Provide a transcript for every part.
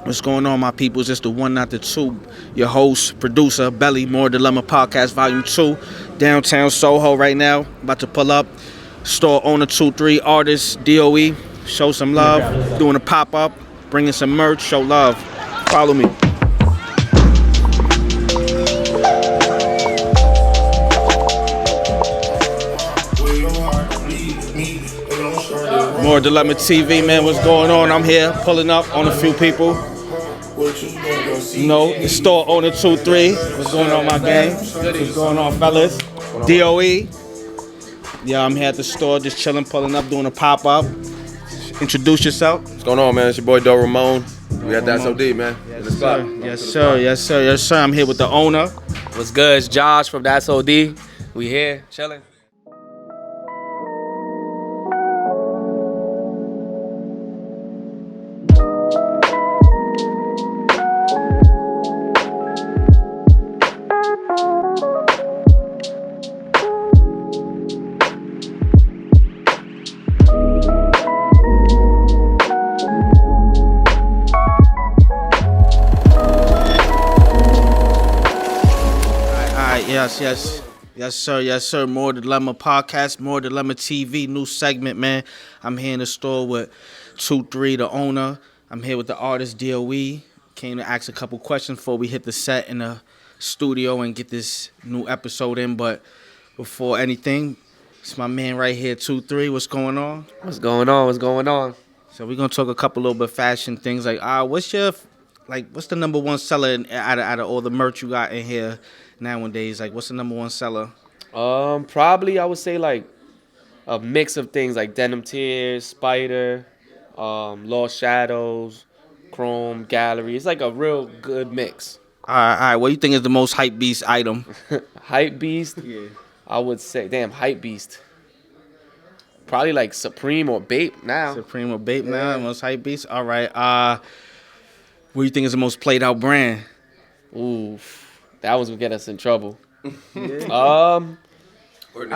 What's going on, my peoples? It's the one, not the two. Your host, producer, Belly, More Dilemma Podcast, Volume 2. Downtown Soho right now. About to pull up. Store owner 2-3, artist, DOE. Show some love. Doing a pop-up. Bringing some merch. Show love. Follow me. More Dilemma TV, man. What's going on? I'm here pulling up on a few people. You know, the store owner 2-3. What's going on, my gang? What's going on, fellas? DOE. Yeah, I'm here at the store, just chilling, pulling up, doing a pop-up. Introduce yourself. What's going on, man? It's your boy, Do Ramon. We at that SOD, man. Yes, sir. Yes, sir. Yes, sir. Yes, sir. I'm here with the owner. What's good? It's Josh from That's OD. We here, chilling. Yes, sir. Yes, sir. More Dilemma Podcast, More Dilemma TV, new segment, man. I'm here in the store with 2-3, the owner. I'm here with the artist, DOE. Came to ask a couple questions before we hit the set in the studio and get this new episode in. But before anything, it's my man right here, 2-3. What's going on? What's going on? What's going on? So we're going to talk a couple little bit fashion things. Like, what's the number one seller out of all the merch you got in here nowadays? Like, what's the number one seller? Probably I would say like a mix of things like Denim Tears, Spider, Lost Shadows, Chrome, Gallery. It's like a real good mix. All right. What do you think is the most hype beast item? Hype Beast? Yeah. I would say, Hype Beast. Probably like Supreme or Bape now. Supreme or Bape now, most hype beast. All right. What do you think is the most played out brand? Oof, that was gonna get us in trouble. I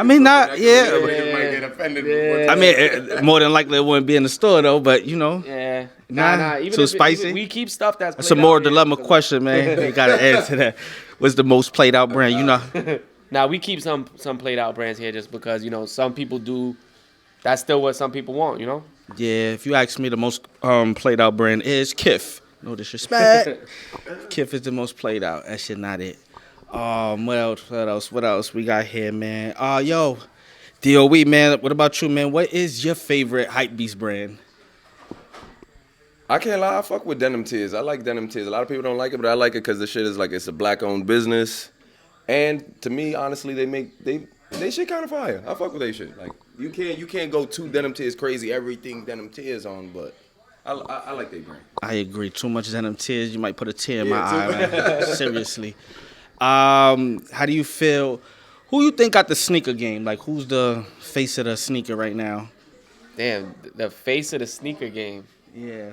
mean, not yeah. Might get offended. I mean, more than likely it wouldn't be in the store though. But you know, Yeah. Nah, Even too if spicy? we keep stuff that's that's a played more out here. dilemma question, man. You gotta answer that. What's the most played out brand? You know. Now we keep some played out brands here just because some people do. That's still what some people want, Yeah. If you ask me, the most played out brand is Kith. No disrespect. Kith is the most played out. That shit not it. What else we got here, man? Yo, DOE, man. What about you, man? What is your favorite hype beast brand? I can't lie, I fuck with Denim Tears. I like Denim Tears. A lot of people don't like it, but I like it because the shit is like, it's a black-owned business. And to me, honestly, they shit kind of fire. I fuck with they shit. Like, you can't go too Denim Tears crazy, everything Denim Tears on, but I like they brand. I agree. Too much Denim Tears, you might put a tear in my eye, man. Seriously. How do you feel? Who you think got the sneaker game? Like, who's the face of the sneaker right now? Damn, the face of the sneaker game. Yeah.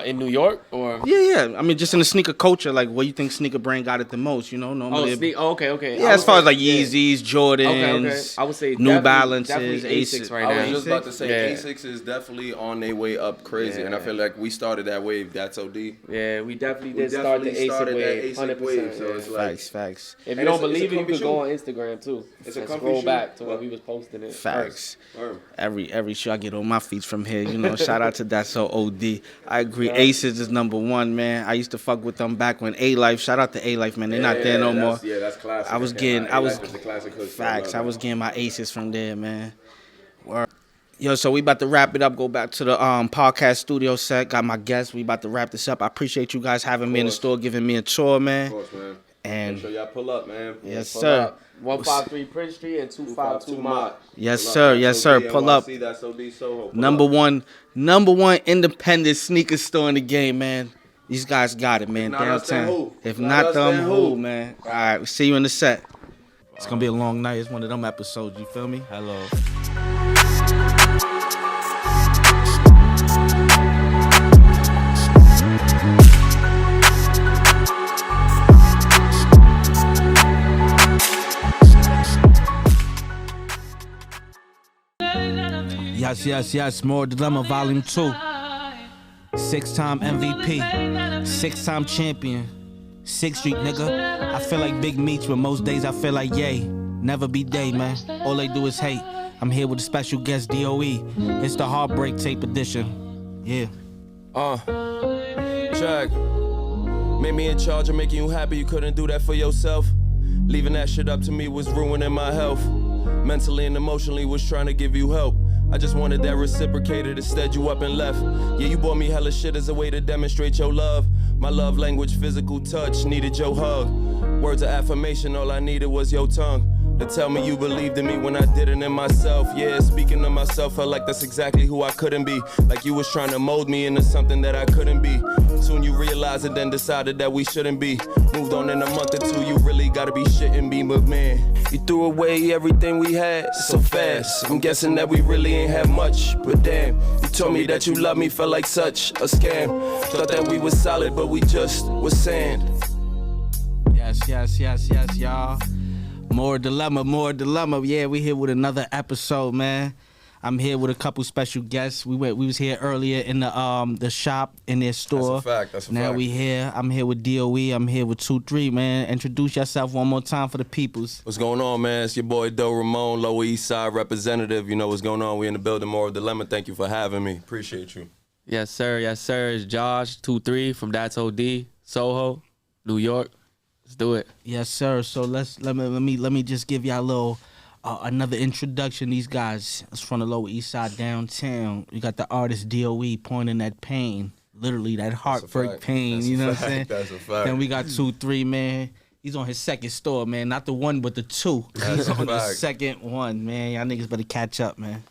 In New York or? Yeah. I mean, just in the sneaker culture, like, what do you think sneaker brand got it the most? Normally. Okay. Yeah, as far as like Yeezys, Jordans, Okay. I would say New definitely Balances, Asics right I now. was just about to say, Yeah. Asics is definitely on their way up crazy, and I feel like we started that wave. That's OD. Yeah, we definitely did start the ASIC wave, 100%. so it's like Facts. If And you don't it's a believe it, you comfy can go shoe. on Instagram too. It's a And comfy scroll shoe. back to when we was posting it. Facts. Word. Every shoe I get on my feet from here, shout out to That's So OD. I agree. Aces is number one, man. I used to fuck with them back when A-Life. Shout out to A-Life, man. They're not there no more. Yeah, that's classic. I was the classic hood facts. stuff. I was getting my aces from there, man. Word. Yo, so we about to wrap it up. Go back to the podcast studio set. Got my guests. We about to wrap this up. I appreciate you guys having me in the store, giving me a tour, man. Of course, man. And Make sure y'all pull up, man. yes, Pull sir. up. 153 Prince Street and 252 Mott. Yes, sir. Yes, sir. Pull up. That's OD Soho. Number one independent sneaker store in the game, man. These guys got it, man. If not us, then Downtown. who? If Not not us, them, then who, who? man? All right, we'll see you in the set. It's gonna be a long night. It's one of them episodes. You feel me? Hello. Yes. More Dilemma Volume 2. 6-time MVP, 6-time champion, 6th Street nigga. I feel like Big Meech, but most days I feel like Ye. Never be day, man. All they do is hate. I'm here with a special guest, DOE. It's the Heartbreak Tape edition. Yeah. Check. Made me in charge of making you happy, you couldn't do that for yourself. Leaving that shit up to me was ruining my health. Mentally and emotionally was trying to give you help. I just wanted that reciprocated, instead you up and left. Yeah, you bought me hella shit as a way to demonstrate your love. My love language, physical touch, needed your hug. Words of affirmation, all I needed was your tongue. To tell me you believed in me when I didn't in myself. Yeah, speaking of myself, felt like that's exactly who I couldn't be. Like you was trying to mold me into something that I couldn't be. Soon you realized it, then decided that we shouldn't be. Moved on in a month or two, you really gotta be shitting me. But man, you threw away everything we had so fast. I'm guessing that we really ain't have much. But damn, you told me that you love me, felt like such a scam. Thought that we was solid, but we just was sand. Yes, y'all. More dilemma. Yeah, we here with another episode, man. I'm here with a couple special guests. We was here earlier in the shop in their store. That's a fact. Now we here. I'm here with DOE. I'm here with 2-3, man. Introduce yourself one more time for the peoples. What's going on, man? It's your boy Doe Ramon, Lower East Side representative. You know what's going on. We in the building. More dilemma. Thank you for having me. Appreciate you. Yes, sir. It's Josh 2-3 from That's OD, Soho, New York. Let's do it. Yes, sir. So let me just give y'all a little another introduction. These guys is from the Lower East Side downtown. You got the artist DOE pointing that pain, literally that heartbreak pain. You know what I'm saying? That's a fact. Then we got 2-3, man. He's on his second store, man. Not the one, but the two. That's He's on the fact. second one, man. Y'all niggas better catch up, man.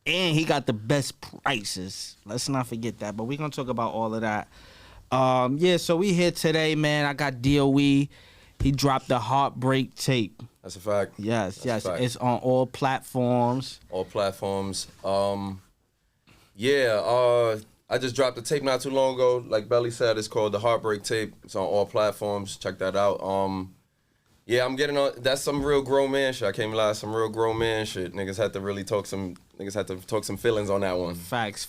And he got the best prices. Let's not forget that. But we're gonna talk about all of that. Yeah, so we here today, man. I got DOE. He dropped the Heartbreak Tape. That's a fact. Yes. A fact. It's on all platforms. All platforms. I just dropped the tape not too long ago. Like Belly said, it's called the Heartbreak Tape. It's on all platforms. Check that out. I'm getting on. That's some real grown man shit. I can't even lie, some real grown man shit. Niggas had to talk some feelings on that one. Facts.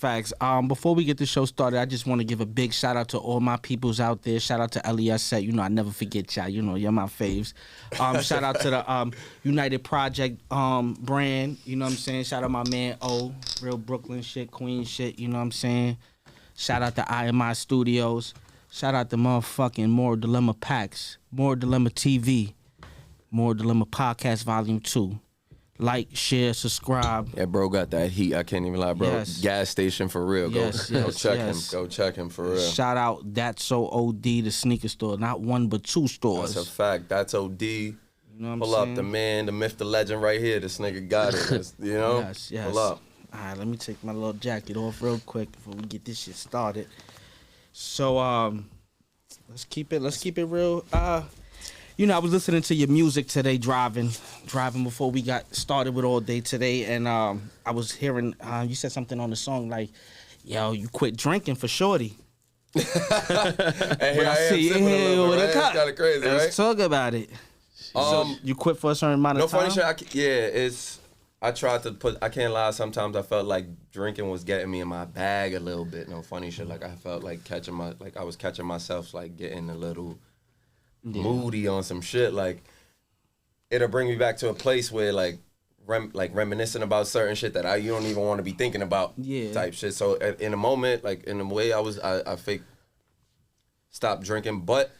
Before we get the show started, I just want to give a big shout out to all my peoples out there. Shout out to LES Set. You know, I never forget y'all. You know, you're my faves. Shout out to the United Project brand. You know what I'm saying? Shout out my man O. Real Brooklyn shit, Queen shit. You know what I'm saying? Shout out to IMI Studios. Shout out to motherfucking More Dilemma Packs. More Dilemma TV. More Dilemma Podcast Volume 2. Like, share, subscribe. Yeah, bro got that heat. I can't even lie, bro. Yes. Gas station for real. Go check him. Yes. Go check him for real. Shout out That's So OD, the sneaker store. Not one, but two stores. That's a fact. That's OD. You know what I'm Pull saying? up the man, the myth, the legend right here. This nigga got it. You know? Yes. Pull up. All right, let me take my little jacket off real quick before we get this shit started. So, let's keep it real. You know, I was listening to your music today, driving before we got started with all day today, and I was hearing you said something on the song like, "Yo, you quit drinking for shorty." And here I am see you sipping a here little with bit. a cup. It's kind of crazy, Let's right? talk about it. So you quit for a certain amount of No time. funny shit. I tried to put. I can't lie. Sometimes I felt like drinking was getting me in my bag a little bit. No funny shit. Like I felt like I was catching myself like getting a little moody on some shit. Like it'll bring me back to a place where like reminiscing about certain shit that you don't even want to be thinking about. Yeah. Type shit. So in a moment, like in a way, I fake stopped drinking, but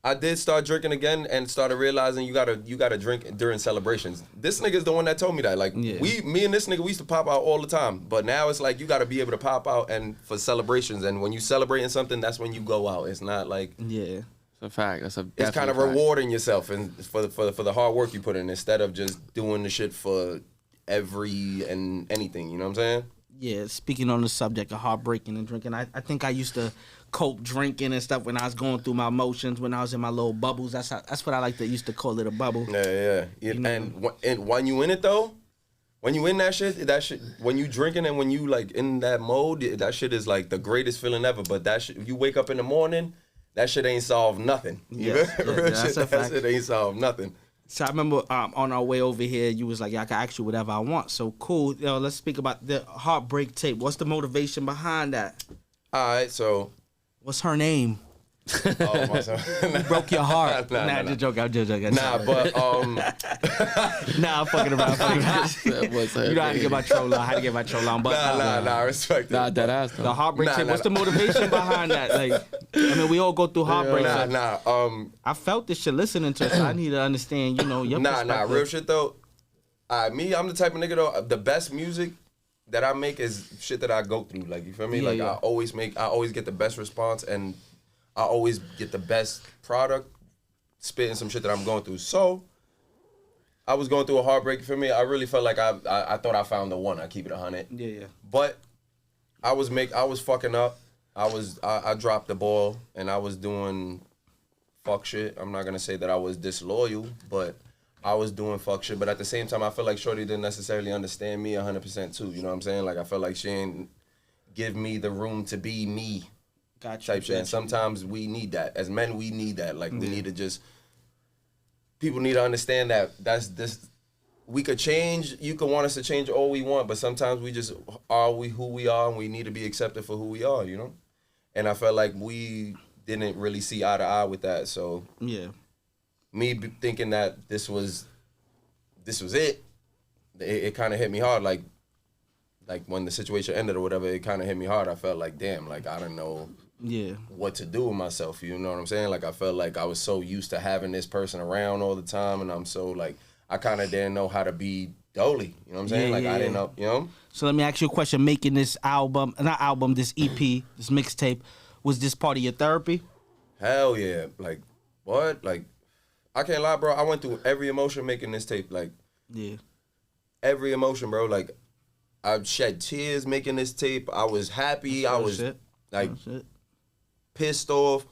I did start drinking again and started realizing you gotta drink during celebrations. This nigga's the one that told me that. Like Yeah. me and this nigga, we used to pop out all the time. But now it's like you gotta be able to pop out and for celebrations. And when you celebrating something, that's when you go out. It's not like Yeah. It's a fact. It's kind of rewarding yourself and for the hard work you put in instead of just doing the shit for every and anything. You know what I'm saying? Yeah, speaking on the subject of heartbreaking and drinking, I think I used to cope drinking and stuff when I was going through my emotions, when I was in my little bubbles. That's what I like to used to call it, a bubble. Yeah. You know? And when you in it though, when you in that shit, when you drinking and when you like in that mode, that shit is like the greatest feeling ever. But that shit, you wake up in the morning, that shit ain't solved nothing. Yes, Real that's shit, a fact. That shit ain't solved nothing. So I remember on our way over here, you was like, yeah, I can ask you whatever I want. So cool. Let's speak about the Heartbreak Tape. What's the motivation behind that? All right, so What's her name? oh, my son. Who broke your heart? Nah. Just joking. I'm just joking. Nah, but Nah, I'm fucking around. What's her You know how to name? get my troll on. How to get my troll on. But nah, I respect it. Nah, that ass though. the heartbreak Nah, tape. nah, What's the motivation behind that? Like, I mean, we all go through heartbreak. Nah. I felt this shit listening to it, so I need to understand. You know, your perspective. Real shit though. I'm the type of nigga though. The best music that I make is shit that I go through. Like, you feel me? Yeah, like yeah. I always get the best response, and I always get the best product spitting some shit that I'm going through. So I was going through a heartbreak. You feel me? I really felt like I thought I found the one. I keep it 100. Yeah. But I was fucking up. I dropped the ball and I was doing fuck shit. I'm not gonna say that I was disloyal, but I was doing fuck shit. But at the same time, I feel like Shorty didn't necessarily understand me 100% too. You know what I'm saying? Like, I felt like she didn't give me the room to be me. Gotcha. Type shit. And sometimes we need that. As men, we need that. Like, we need to just. People need to understand that we could change. You could want us to change all we want, but sometimes we just are who we are, and we need to be accepted for who we are. You know. And I felt like we didn't really see eye to eye with that. So Yeah. me thinking that this was it kind of hit me hard. Like when the situation ended or whatever, it kind of hit me hard. I felt like, damn, like I don't know Yeah. what to do with myself. You know what I'm saying? Like, I felt like I was so used to having this person around all the time, and I'm so like I kind of didn't know how to be Dolly. You know what I'm saying? Yeah, like yeah, I didn't yeah. know. You know? So let me ask you a question. Making this album, not album, this EP, this mixtape, was this part of your therapy? Hell yeah! Like what? Like I can't lie, bro. I went through every emotion making this tape. Like Yeah. every emotion, bro. Like I shed tears making this tape. I was happy. I was Shit. like Oh, shit. pissed off.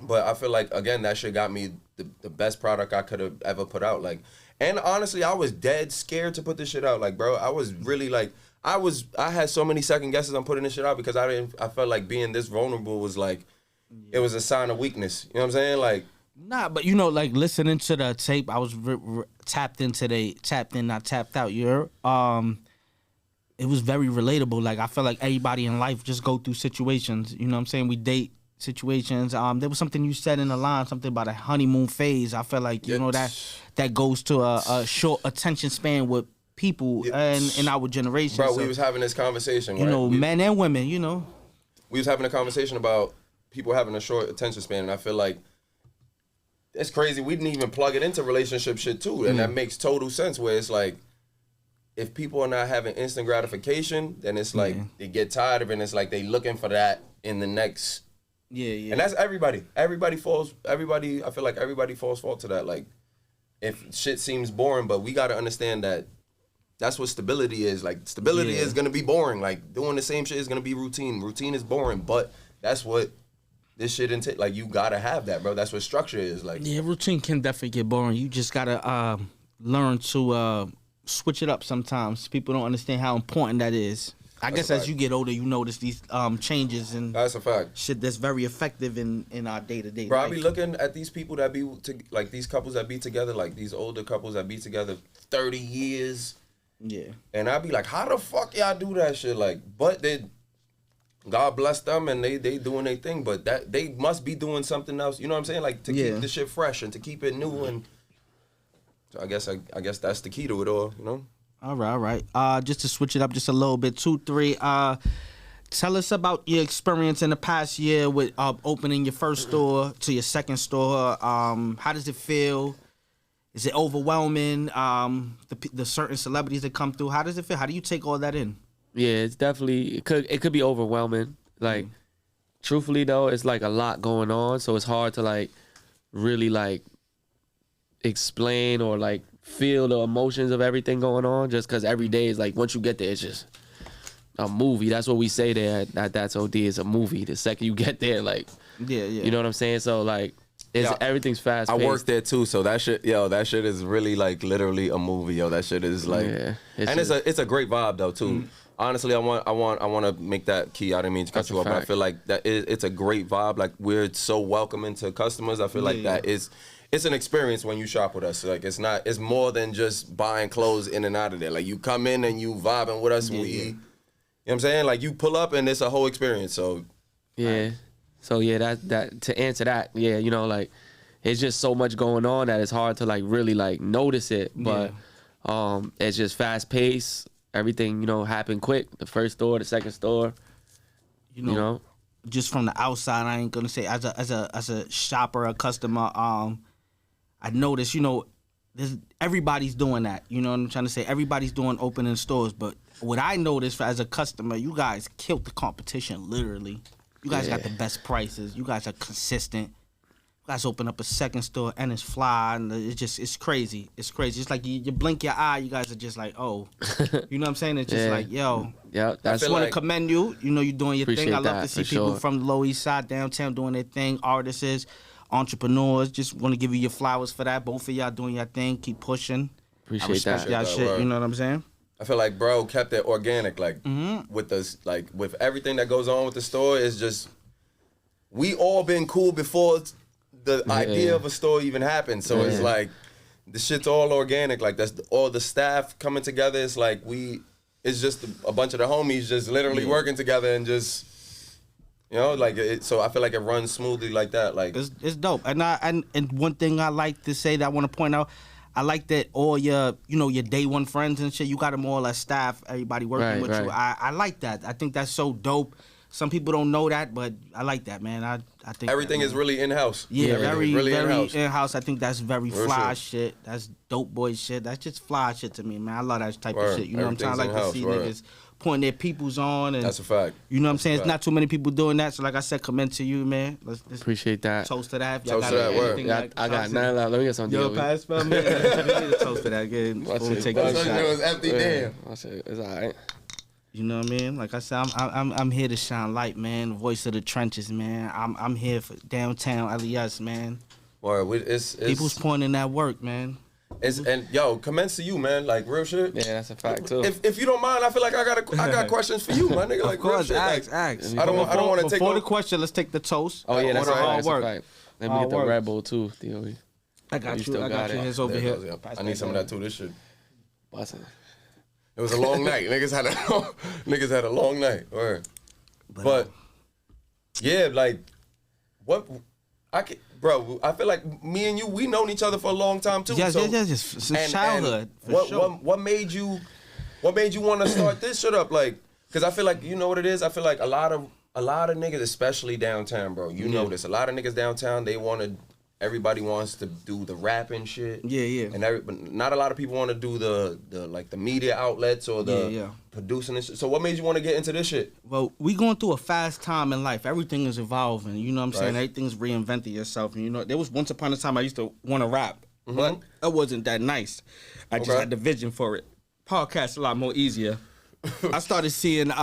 But I feel like, again, that shit got me the best product I could have ever put out. Like, and honestly, I was dead scared to put this shit out. Like, bro, I was really like, I had so many second guesses on putting this shit out because I felt like being this vulnerable was like, it was a sign of weakness. You know what I'm saying? Like, Nah, but you know, like listening to the tape, I was tapped in, not tapped out. It was very relatable. Like I feel like everybody in life just go through situations. You know what I'm saying? We date situations. There was something you said in the line, something about a honeymoon phase. I feel like you know that goes to a short attention span with people and in our generation. bro, So, we was having this conversation, you right? know, men and women. You know, We was having a conversation about people having a short attention span, and I feel like it's crazy. We didn't even plug it into relationship shit too, and that makes total sense. Where it's like, if people are not having instant gratification, then it's like they get tired of it. And it's like they looking for that in the next. yeah. And that's everybody. Everybody. I feel like everybody falls fault to that. Like, if shit seems boring, but we got to understand that that's what stability is. Like, stability is gonna be boring. Like, doing the same shit is gonna be routine. Routine is boring, but that's what this shit entails. Like, you gotta have that, bro. That's what structure is. Like, Yeah, routine can definitely get boring. You just gotta learn to switch it up sometimes. People don't understand how important that is. I guess a as fact. you get older, you notice these changes and that's a fact. shit that's very effective in our day to day. Bro, I be looking at these people that be like these couples that be together, like these older couples that be together 30 years. Yeah, And I be like, how the fuck y'all do that shit? Like, but God bless them and they doing their thing, but that they must be doing something else. You know what I'm saying? Like, to keep the shit fresh and to keep it new. And so I guess that's the key to it all. You know? All right. Just to switch it up just a little bit, 2, 3. Tell us about your experience in the past year with opening your first store to your second store. How does it feel? Is it overwhelming? The certain celebrities that come through. How does it feel? How do you take all that in? Yeah, it's definitely it could be overwhelming. Like, truthfully though, it's like a lot going on, so it's hard to like really like explain or like feel the emotions of everything going on. Just because every day is like, once you get there, it's just a movie. That's what we say there at That's OD. It's a movie. The second you get there, like, Yeah. you know what I'm saying. So like, everything's fast. I worked there too, so that shit is really like literally a movie, yo. That shit is like, it's a great vibe though too. Honestly, I want to make that key. I didn't mean to cut you off, but I feel like that it's a great vibe. Like, we're so welcoming to customers. I feel like that is. It's an experience when you shop with us. Like, it's more than just buying clothes in and out of there. Like, you come in and you vibing with us. what I'm saying? Like you pull up and it's a whole experience. So Yeah. So yeah, that to answer that, yeah, you know, like it's just so much going on that it's hard to like really like notice it. But it's just fast paced. Everything, you know, happened quick. The first store, the second store. You know, just from the outside, I ain't gonna say as a shopper, a customer. I noticed, you know, everybody's doing that. You know what I'm trying to say? Everybody's doing opening stores, but what I noticed as a customer, you guys killed the competition. Literally, you guys got the best prices. You guys are consistent. You guys open up a second store and it's fly, and it's crazy. It's crazy. It's like you blink your eye, you guys are just like, oh, you know what I'm saying? It's just like, yo, yeah. I just want to commend you. You know, you're doing your thing. I love that, to see people from the Lower East Side, downtown, doing their thing. Artists, entrepreneurs. Just want to give you your flowers for that. Both of y'all doing your thing. Keep pushing. Appreciate I respect that. y'all shit. Word. You know what I'm saying? I feel like bro kept it organic, like with us, like with everything that goes on with the store. It's just we all been cool before the idea of a store even happened. So it's like the shit's all organic. Like that's all the staff coming together. It's like it's just a bunch of the homies just literally working together and just, you know, like so I feel like it runs smoothly like that. Like it's dope. And one thing I like to say that I want to point out, I like that all your day one friends and shit, you got them all as staff, everybody working with you. I like that. I think that's so dope. Some people don't know that, but I like that, man. I think everything is really in house. Yeah, very in-house. in-house. I think that's very fly shit. That's dope boy shit. That's just fly shit to me, man. I love that type of shit. You know what I'm saying? I like to see niggas putting their peoples on. And that's a fact. You know what I'm saying? It's not too many people doing that. So like I said, commend to you, man. Let's appreciate that. Toast to that. Toast to that word. I got 9 left. Let me get some. Yo, pass for me. Toast to that. Again. Take a shot. It was empty. Damn. It's alright. You know what I mean? Like I said, I'm here to shine light, man. Voice of the trenches, man. I'm here for downtown LES, man. Boy, it's people's pointing that work, man. And yo, commence to you, man. Like real shit. Yeah, that's a fact too. If you don't mind, I feel like I got questions for you, my nigga. Like of course, real shit. ask. I don't want to take before the question. Let's take the toast. Oh yeah, that's a fact. Let me get the work. Red Bull too, Theo. I got you. I got you. It's over here. I need some of that too. This shit. Bussin'. It was a long night. Niggas had a long night. Word. But yeah, like what bro, I feel like me and you, we known each other for a long time too. Yes, since childhood. What made you want to start this shit up? Like, cause I feel like, you know what it is? I feel like a lot of niggas, especially downtown, bro. You know this. A lot of niggas downtown, everybody wants to do the rapping shit. Yeah. And but not a lot of people want to do the like the media outlets or the producing this shit. So what made you want to get into this shit? Well, we going through a fast time in life. Everything is evolving. You know what I'm saying? Everything's reinventing yourself. And you know, there was once upon a time I used to want to rap, but it wasn't that nice. I just had the vision for it. Podcast a lot more easier. I started seeing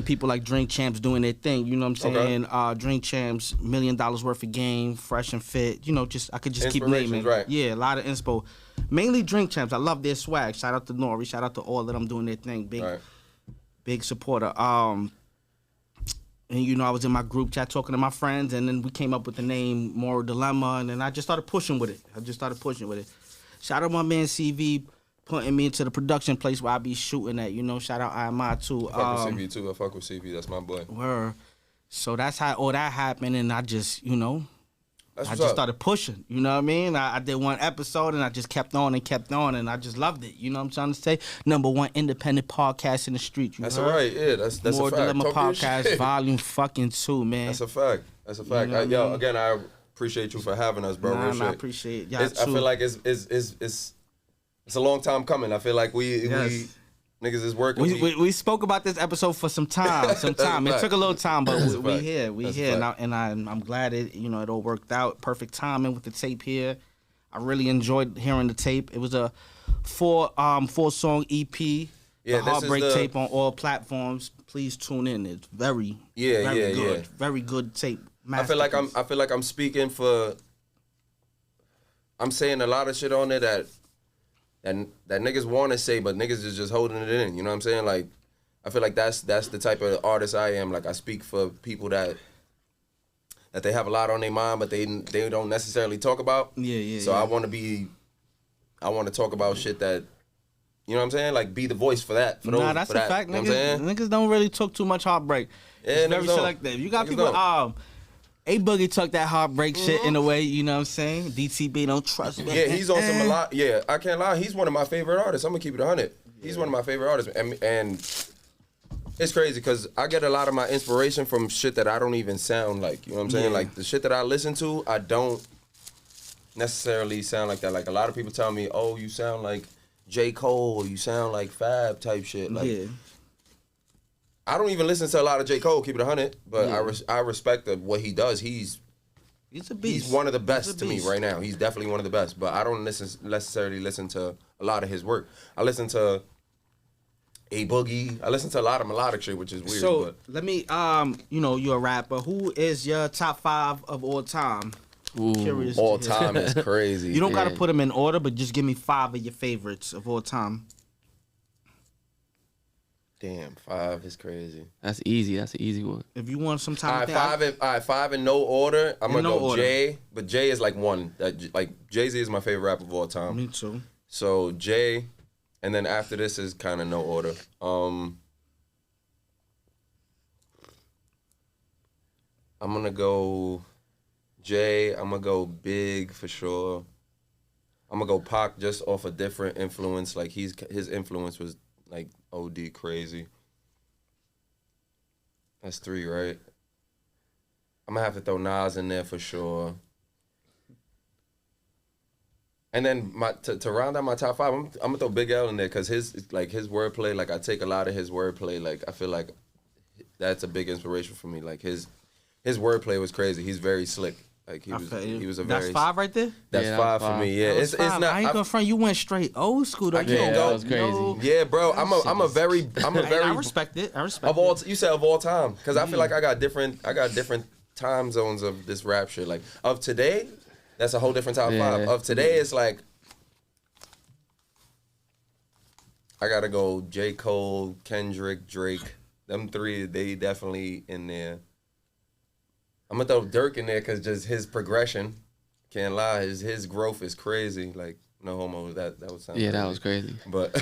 people like Drink Champs doing their thing. You know what I'm saying? Drink Champs, $1 million worth of game, fresh and fit. You know, I could just keep naming. Right. Yeah, a lot of inspo. Mainly Drink Champs. I love their swag. Shout out to Nori. Shout out to all of them doing their thing. Big supporter. And you know, I was in my group chat talking to my friends, and then we came up with the name Moral Dilemma, and then I just started pushing with it. Shout out my man CV, putting me into the production place where I be shooting at, you know. Shout out IMI too. I fuck with CV too. I fuck with CV. That's my boy. Word. So that's how all that happened, and I just, you know, started pushing. You know what I mean? I did one episode, and I just kept on, and I just loved it. You know what I'm trying to say? #1 independent podcast in the street. That's all right. Yeah, that's More a fact. Dilemma Podcast, Volume 2, man. That's a fact. You know Yo, again, I appreciate you for having us, bro. Real shit. I appreciate y'all too. I feel like it's a long time coming. I feel like we niggas is working. We spoke about this episode for some time. It took a little time, but we here. And I'm glad it all worked out. Perfect timing with the tape here. I really enjoyed hearing the tape. It was a 4-song EP. Yeah, the Heartbreak tape on all platforms. Please tune in. It's very good. Very good tape. I feel like I'm speaking for. I'm saying a lot of shit on there that niggas want to say, but niggas is just holding it in. You know what I'm saying? Like, I feel like that's the type of artist I am. Like, I speak for people that they have a lot on their mind, but they don't necessarily talk about. Yeah. So I want to talk about shit that you know what I'm saying? Like, be the voice for that. For those, Nah, that's for a that, fact. You know what I'm saying? Niggas don't really talk too much heartbreak. Yeah, It's niggas very don't. selective. You got Niggas people. don't. A Boogie took that heartbreak shit in a way. You know what I'm saying? DTB don't trust me. Yeah, he's on some a lot. Yeah, I can't lie. He's one of my favorite artists. I'm gonna keep it 100. He's one of my favorite artists, and it's crazy because I get a lot of my inspiration from shit that I don't even sound like. You know what I'm saying? Yeah. Like the shit that I listen to, I don't necessarily sound like that. Like a lot of people tell me, "Oh, you sound like J. Cole, or you sound like Fab type shit." Like, Yeah. I don't even listen to a lot of J. Cole. Keep it 100, but Yeah. I respect what he does. He's He's a beast. He's one of the He's best a to me beast. right now. He's definitely one of the best. But I don't necessarily listen to a lot of his work. I listen to A Boogie. I listen to a lot of melodic shit, which is weird. So but let me, you're a rapper. Who is your top 5 of all time? Ooh. Curious. all to hear. time is crazy. You don't gotta Yeah. put them in order, but just give me 5 of your favorites of all time. Damn, 5 is crazy. That's easy. That's an easy one. If you want some All time, right, 5 in no order. I'm In gonna no go order. Jay, but Jay is like one. Like Jay-Z is my favorite rapper of all time. me too. So Jay, and then after this is kind of no order. I'm gonna go Jay. I'm gonna go Big for sure. I'm gonna go Pac just off a different influence. Like his influence was like OD crazy. That's 3, right? I'm gonna have to throw Nas in there for sure. And then to round out my top 5, I'm gonna throw Big L in there because his wordplay, like I take a lot of his wordplay. Like I feel like that's a big inspiration for me. Like his wordplay was crazy. He's very slick. Like he was a That's very 5 right there. That's Yeah, 5 that's for me. 5. Yeah, That was it's 5. not. I ain't gonna front. You went straight old school. Though. I You can't don't go. go. That was crazy. Yeah, bro. That I'm shit a is- very I respect it. I respect of all. it. You said of all time because I feel like I got different time zones of this rap shit. Like of today, that's a whole different top Yeah. 5. Of today, it's like I gotta go J. Cole, Kendrick, Drake. Them 3, they definitely in there. I'm gonna throw Dirk in there because just his progression. Can't lie, his growth is crazy. Like no homo, that would sound. Yeah, that crazy. was crazy. But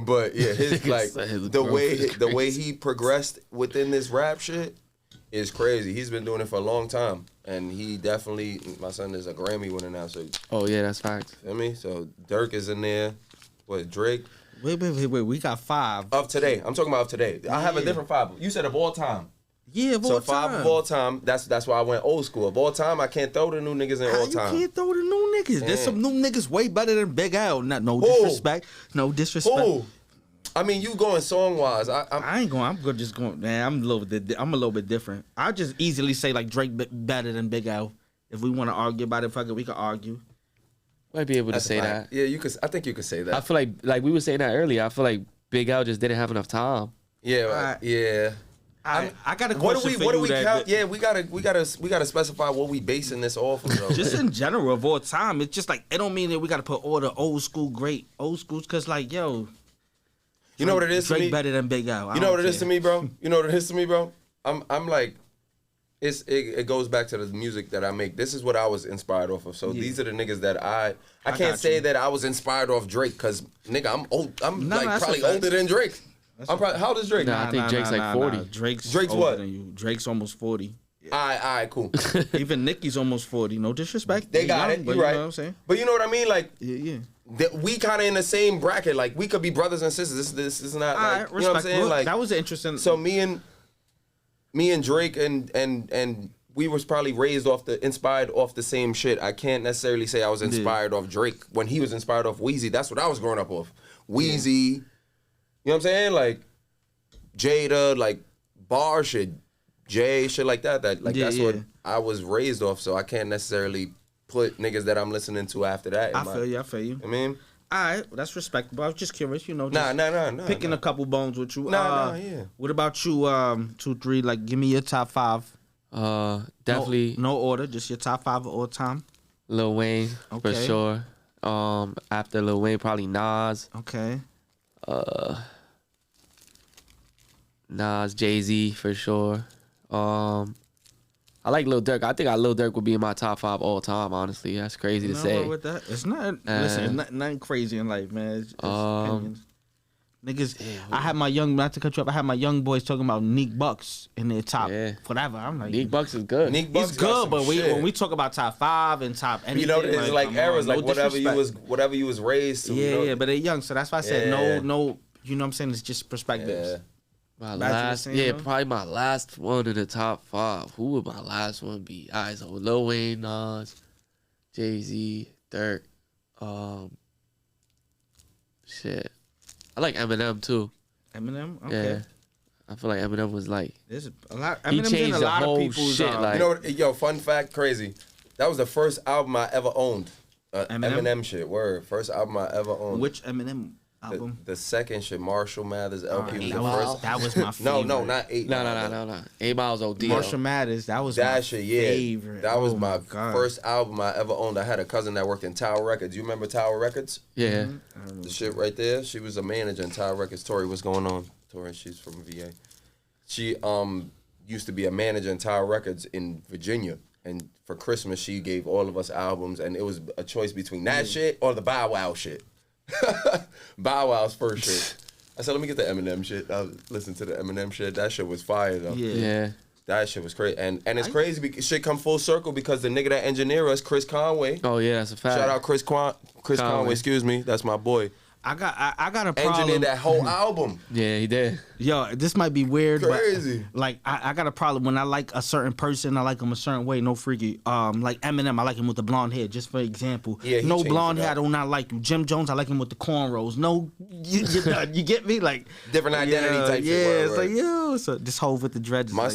but yeah, his like said his the growth way is the way crazy. he progressed within this rap shit is crazy. He's been doing it for a long time, and he definitely. My son is a Grammy winner now, so Oh yeah, that's facts. feel me. So Dirk is in there. What Drake Wait. We got 5. of today? I'm talking about of today. I have a Yeah. different 5. You said of all time. Yeah, of So all 5 time. of all time. That's why I went old school. Of all time, I can't throw the new niggas in How all you time. can't throw the new niggas? There's Damn. some new niggas way better than Big L. No Who? disrespect. No disrespect. Who? I mean, you going song wise. I ain't going. I'm good. Just going. Man, I'm a little bit different. I just easily say like Drake better than Big L. If we want to argue about it, fuck it, we can argue. Might be able to That's a say fact. that. Yeah, you could. I think you could say that. I feel like we were saying that earlier. I feel like Big Al just didn't have enough time. Yeah, Alright. yeah. I got a What do question we? for What you do we that- count? that- Yeah, we gotta specify what we basing this off of. Though. Just in general of all time, it's just like it don't mean that we got to put all the old schools because like yo, you know what it is Drake to me. better than Big L. You know what it is to me, bro. You know what it is to me, bro. I'm like, it goes back to the music that I make. This is what I was inspired off of. So Yeah. these are the niggas that I got can't say you. that I was inspired off Drake because nigga, I'm old. I'm No, like that's a probably fact. older than Drake. I'm probably how old is Drake? Nah. I think Drake's like 40. Drake's Drake's older what? Than you. Drake's almost 40. All right, cool. Even Nicki's almost 40. No disrespect. They They got young, it. but You right. You know what I'm saying? But you know what I mean? Like Yeah. that we kind of in the same bracket. Like we could be brothers and sisters. This is not. All Like, right, you know what I'm respect. saying? Look, Like that was an interesting. so me and Drake and we was probably inspired off the same shit. I can't necessarily say I was inspired off Drake when he was inspired off Wheezy. That's what I was growing up off. Wheezy, you know what I'm saying? Like Jada, like bar shit, Jay, shit like that. That's what I was raised off. So I can't necessarily put niggas that I'm listening to after that. I feel you. I mean, All right, well, that's respectable. I was just curious, you know. nah, Just picking a couple bones with you. Yeah. What about you? 2, 3. Like, give me your top 5. Definitely No order, just your top 5 of all time. Lil Wayne for Okay. sure. After Lil Wayne, probably Nas. Okay. Nas, Jay-Z for sure. I like Lil Durk. I think Lil Durk would be in my top 5 all time. Honestly, that's crazy to No, say. with that, it's not. Listen, nothing crazy in life, man. It's opinions. Niggas, Damn, I had my young, not to cut you up, I had my young boys talking about Neek Bucks in their top whatever. I'm like, Neek Bucks is good. Neek Bucks he's got good, some but shit. when we talk about top 5 and top anything, You know, it's like come eras, on, like no whatever you was raised to. Yeah, you know? yeah, but they're young, so that's why I said Yeah. no. You know what I'm saying? It's just perspectives. Yeah. My Back to the last, same, yeah, though? probably my last one in the top 5. Who would my last one be? Alright, so Lil Wayne, Nas, Jay-Z, Dirk, shit. I like Eminem too. Eminem, okay. Yeah, I feel like Eminem was like There's a lot. He Eminem's in changed a the lot of whole people's. shit, like- You know what? Yo, fun fact, crazy. That was the first album I ever owned. Eminem shit. Word. First album I ever owned. which Eminem album? The second shit, Marshall Mathers LP was that, the was, first. that was my favorite. No, not 8. no. 8 Miles OD. Marshall Mathers. That was my That shit, yeah. favorite. That was Oh my God. first album I ever owned. I had a cousin that worked in Tower Records. You remember Tower Records? Yeah, The shit right there. She was a manager in Tower Records. Tori, what's going on? Tori, she's from VA. She used to be a manager in Tower Records in Virginia. And for Christmas, she gave all of us albums, and it was a choice between that shit or the Bow Wow shit. Bow Wow's first shit. I said, let me get the Eminem shit. I listened to the Eminem shit. That shit was fire though. yeah. That shit was crazy. And it's crazy because shit come full circle because the nigga that engineered us, Chris Conway. Oh yeah, that's a fact. Shout out Chris Conway, excuse me. That's my boy. I got a problem. Engineered that whole album. Yeah, he did. Yo, this might be weird, Crazy. but like I got a problem when I like a certain person, I like them a certain way, no freaky. Like Eminem, I like him with the blonde hair, just for example. Yeah, he no changed blonde it hair, I up. do not like you. Jim Jones, I like him with the cornrows. No, you get me? Like Different identity type shit. Yeah, Word, it's word. like yo, so this whole with the dreads. is My like,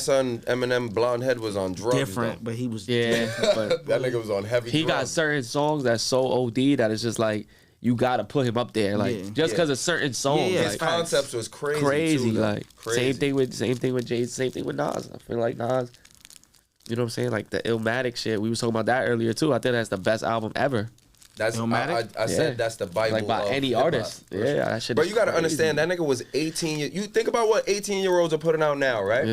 son, Eminem, blonde head was on drugs. different, though. but he was Yeah, but That nigga was on heavy he got drugs. certain songs that's so OD that it's just like you gotta put him up there, like Yeah. just because of certain songs. Yeah, His like, facts. concepts was crazy. crazy, too, though. like crazy. same thing with Jay, same thing with Nas. I feel like Nas, you know what I'm saying, like the Illmatic shit. We was talking about that earlier too. I think that's the best album ever, That's Illmatic? I Yeah. said that's the Bible. like by of any hip-hop. artist. Yeah, that shit. But is you gotta crazy. understand that nigga was 18 years. You think about what 18-year-olds are putting out now, right?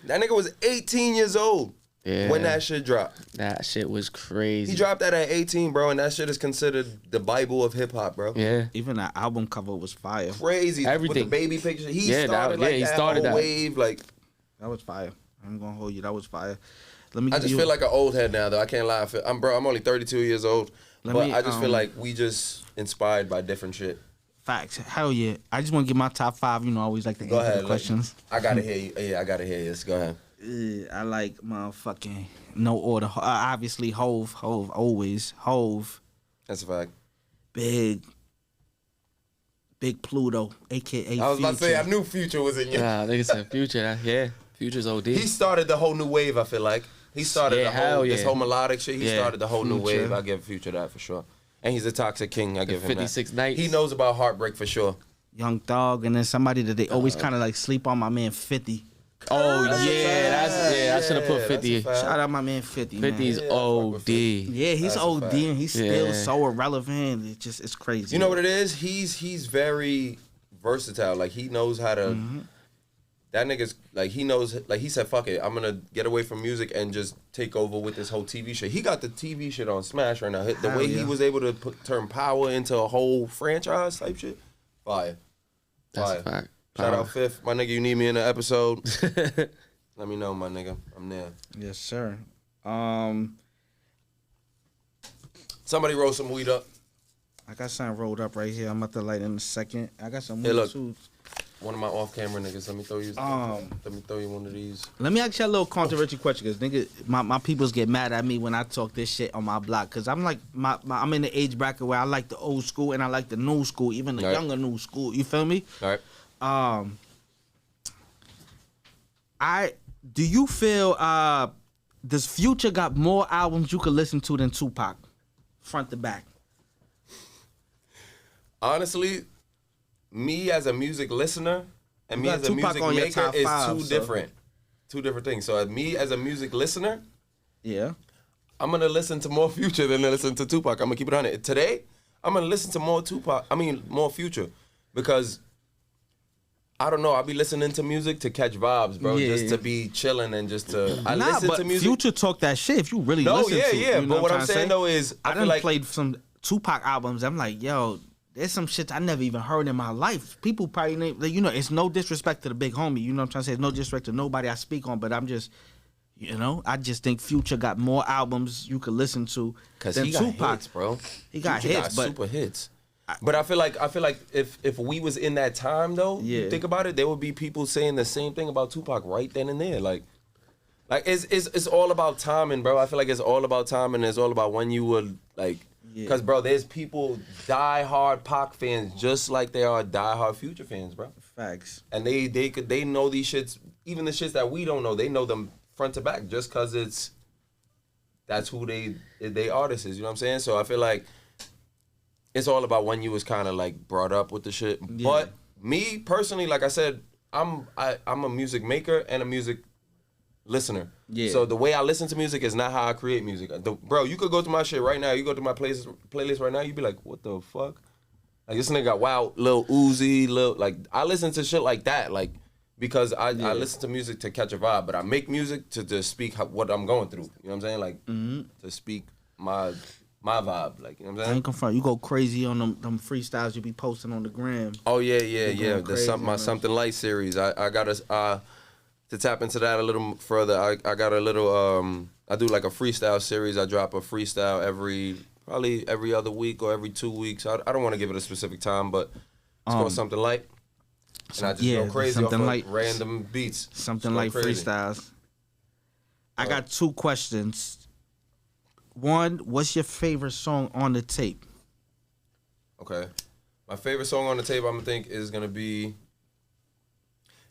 That nigga was 18 years old Yeah, when that shit dropped. that shit was crazy. He dropped that at 18, bro, and that shit is considered the Bible of hip hop, bro. Yeah, even that album cover was fire. Crazy. Everything. With the baby picture. He Yeah, started that- like yeah, he that started whole that. wave. Like That was fire. I'm gonna hold you. That was fire. Let me. I give just you feel like an old head now, though. I can't lie. I'm only 32 years old, Let but me, I just feel like we just inspired by different shit. facts. Hell yeah. I just want to give my top 5. You know, I always like to Go answer ahead. the like, questions. I gotta hear you. Yeah, I gotta hear you. Go ahead. I like motherfucking no order. Obviously, Hove, always Hove. That's a fact. Big Pluto, aka. I was about to say, I Future. knew Future was in you. yeah, I think it's a Future. Yeah, Future's OD. He started the whole new wave. I feel like he started Yeah, the hell whole yeah. this whole melodic shit. He Yeah, started the whole new Future. wave. I give Future that for sure. And he's a toxic king. I give him 56 that. Nights. He knows about heartbreak for sure. Young Thug, and then somebody that they always kind of like sleep on. My man 50. Oh yeah, I should have put Yeah, 50. that's a fact. Shout out my man 50. 50's Man. Yeah, I fuck with OD. 50. Yeah, he's That's a OD fact. and he's still Yeah. so irrelevant. It's crazy. You know what it is? He's very versatile. Like he knows how to. Mm-hmm. That nigga's like he knows. Like he said, "Fuck it, I'm gonna get away from music and just take over with this whole TV shit." He got the TV shit on Smash right now. The Hell way yeah. he was able to turn Power into a whole franchise type shit, fire. That's Fire. a fact. Shout Power. out Fifth, my nigga. You need me in the episode? Let me know, my nigga. I'm there. Yes, sir. Somebody roll some weed up. I got something rolled up right here. I'm about to light in a second. I got some Hey, weed look. too. One of my off-camera niggas. Let me throw you. Let me throw you one of these. Let me ask you a little controversial question, because nigga, my peoples get mad at me when I talk this shit on my block, because I'm like, I'm in the age bracket where I like the old school and I like the new school, even the Right. younger new school. You feel me? All right. Do you feel does Future got more albums you could listen to than Tupac, front to back? Honestly, me as a music listener and me got as a Tupac music on your maker top is five, two so- different. Two different things. So me as a music listener, Yeah. I'm gonna listen to more Future than I listen to Tupac. I'm gonna keep it on it. Today, I'm gonna listen to more more Future. Because I don't know. I be listening to music to catch vibes, bro. Yeah. Just to be chilling and just to. I Nah, listen but to music. Future talk that shit. If you really No, listen yeah, to, yeah. you know But what I'm trying to saying say? though is, I I feel done like played some Tupac albums. I'm like, yo, there's some shit I never even heard in my life. People probably, you know, it's no disrespect to the big homie. You know what I'm trying to say? It's no disrespect to nobody I speak on, but I'm just, you know, I just think Future got more albums you could listen to than he got Tupac. hits, bro. He got Future hits, but super hits. But I feel like if we was in that time though, Yeah. you think about it, there would be people saying the same thing about Tupac right then and there. Like it's all about timing, bro. I feel like it's all about timing. It's all about when you would like, because bro, there's people die hard Pac fans just like they are die hard Future fans, bro. facts. And they know these shits, even the shits that we don't know, they know them front to back just because that's who they artists is. You know what I'm saying? So I feel like it's all about when you was kind of like brought up with the shit. Yeah. But me personally, like I said, I'm a music maker and a music listener. Yeah. So the way I listen to music is not how I create music. Bro, you could go to my shit right now. You go to my playlist right now. You'd be like, what the fuck? Like this nigga got wild, Lil Uzi, like I listen to shit like that, like because I listen to music to catch a vibe, but I make music to speak what I'm going through. You know what I'm saying? Like to speak my vibe, like, you know what I'm I saying? ain't confront. You go crazy on them freestyles you be posting on the gram. Oh yeah. going crazy, My man. Something Light series. I got to tap into that a little further. I got a little I do like a freestyle series. I drop a freestyle probably every other week or every 2 weeks. I don't want to give it a specific time, but it's called Something Light. And I just go crazy Something off Light. of random beats. Something Just go like crazy. freestyles. I got 2 questions. One, what's your favorite song on the tape? Okay. My favorite song on the tape, I'm gonna think, is gonna be.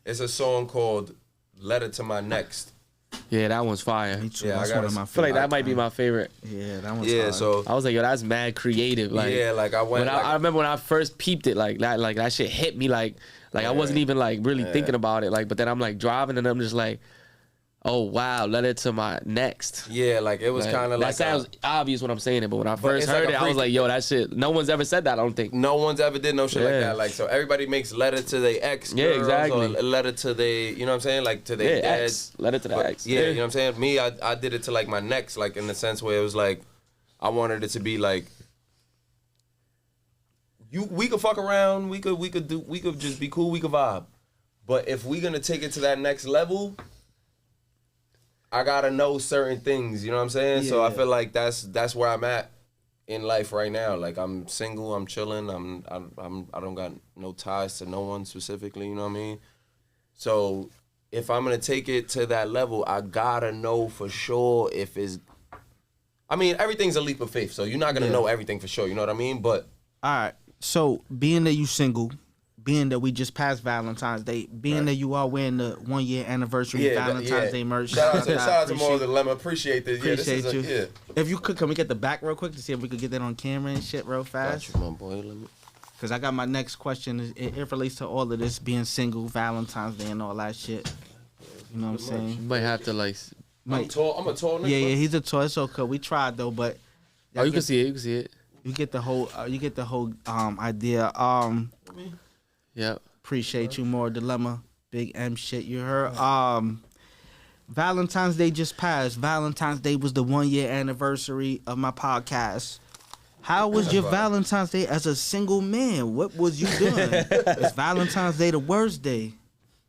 It's a song called "Letter to My Next." Yeah, that one's fire. Me too. Yeah, I That's gotta one of my I feel like favorite. that might be my favorite. Yeah, that one's Yeah, hard. so I was like, yo, that's mad creative. Like, yeah, like I went. I remember when I first peeped it, like that shit hit me, like I wasn't even like really thinking about it, like, but then I'm like driving and I'm just like, oh wow, Letter to My Next. Yeah, like it was Like, kind of that like sounds obvious when I'm saying it, but when I first it's like heard a it, I was pre- like, yo, that shit. No one's ever said that. I don't think. no one's ever did no shit like Yeah. that. Like so, everybody makes letter to their ex. Yeah, exactly. Or a letter to their, you know what I'm saying, like to their Yeah, dad. ex. Letter to the But, ex. Yeah, you know what I'm saying. Me, I did it to like my next, like in the sense where it was like, I wanted it to be like, we could fuck around, we could just be cool, we could vibe, but if we gonna take it to that next level, I gotta know certain things. You know what I'm saying? So I Yeah. feel like that's where I'm at in life right now. Like I'm single, I'm chilling, I don't got no ties to no one specifically. You know what I mean? So if I'm gonna take it to that level, I gotta know for sure if it's. I mean, everything's a leap of faith, so you're not gonna know everything for sure. You know what I mean? But All right. So, being that you single, being that we just passed Valentine's Day, being that you are wearing the 1 year anniversary Valentine's Day merch. Shout out to Appreciate- More Dilemma. Appreciate this. Appreciate yeah, you. this is a, If you could, can we get the back real quick to see if we could get that on camera and shit real fast? Got you, my boy. Let me. Because I got my next question. It relates to all of this, being single, Valentine's Day, and all that shit. You know what I'm saying? You might have to like. I'm tall. I'm a tall nigga. Yeah, bro. yeah, he's a toy, so cool. We tried though, but Oh, you can see it. You can see it. you get the whole idea. Yep. Appreciate you, More Dilemma, Big M shit. You heard. Valentine's Day just passed. Valentine's Day was the 1 year anniversary of my podcast. How was your Valentine's Day as a single man? What was you doing? Is Valentine's Day the worst day?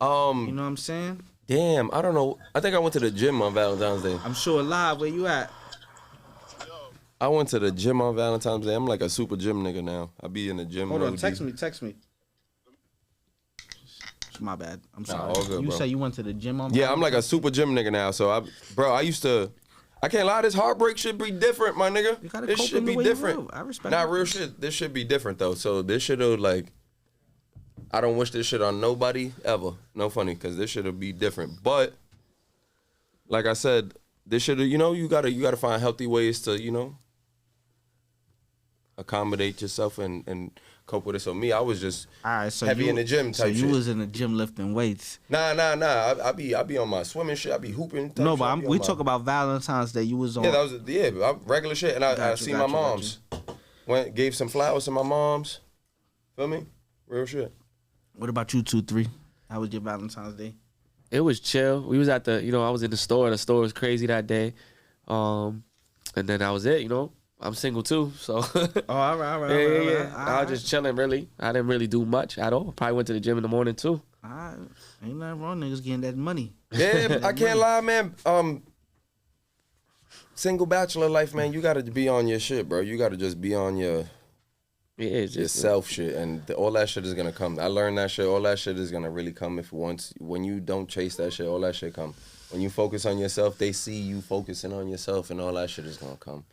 You know what I'm saying? Damn, I don't know. I think I went to the gym on Valentine's Day. I'm sure live. Where you at? I went to the gym on Valentine's Day. I'm like a super gym nigga now. I be in the gym. Hold on, really text deep. me. Text me. It's my bad. I'm sorry. all good, you bro. say you went to the gym on? Yeah, I'm like a super gym nigga now. So I used to. I can't lie. This heartbreak should be different, my nigga. You gotta This cope should in the be way you different. live. I respect Not it. real shit. This should be different though. So this should have like. I don't wish this shit on nobody ever. No funny, because this should be different. But like I said, this should you know you gotta find healthy ways to accommodate yourself and cope with it. So me, I was just All right, so heavy you, in the gym So type you shit. was in the gym lifting weights. Nah. I be on my swimming shit. I be hooping. type No, shit. but I be on we my- talk about Valentine's Day. You was on. Yeah, that was regular shit. And I Got you, seen got my you, got mom's. Went gave some flowers to my mom's. Feel me? Real shit. What about you, 2-3? How was your Valentine's Day? It was chill. We was at the, I was in the store. The store was crazy that day. And then that was it, I'm single too, so. Oh, all right, all right, Yeah, all right, yeah, all yeah. right. I was just chilling, really. I didn't really do much at all. Probably went to the gym in the morning too. All right. Ain't nothing wrong, niggas getting that money. Yeah, I can't lie, man. Single bachelor life, man. You gotta be on your shit, bro. You gotta just be on your It's just self shit, and all that shit is gonna come. I learned that shit. All that shit is gonna really come when you don't chase that shit. All that shit come. When you focus on yourself, they see you focusing on yourself, and all that shit is gonna come.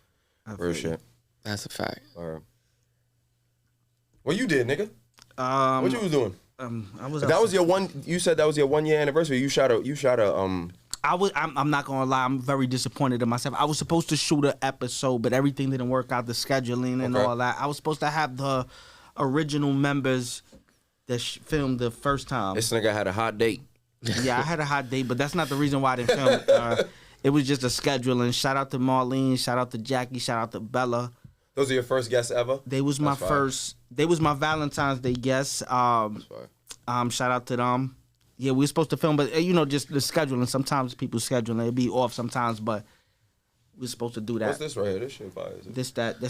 Real shit. That's a fact. What you did, nigga? What you was doing? I was. That was your one. You said that was your 1 year anniversary. You shot a. I'm not gonna lie. I'm very disappointed in myself. I was supposed to shoot an episode, but everything didn't work out. The scheduling and all that. I was supposed to have the original members that filmed the first time. This nigga had a hot date. Yeah, I had a hot date, but that's not the reason why I didn't film it. It was just a scheduling. Shout out to Marlene. Shout out to Jackie. Shout out to Bella. Those are your first guests ever? They was my first. They was my Valentine's Day guests. Shout out to them. Yeah, we were supposed to film, but just the scheduling. Sometimes people scheduling, it'd be off sometimes, but we were supposed to do that. What's this right here? This shit fire. This that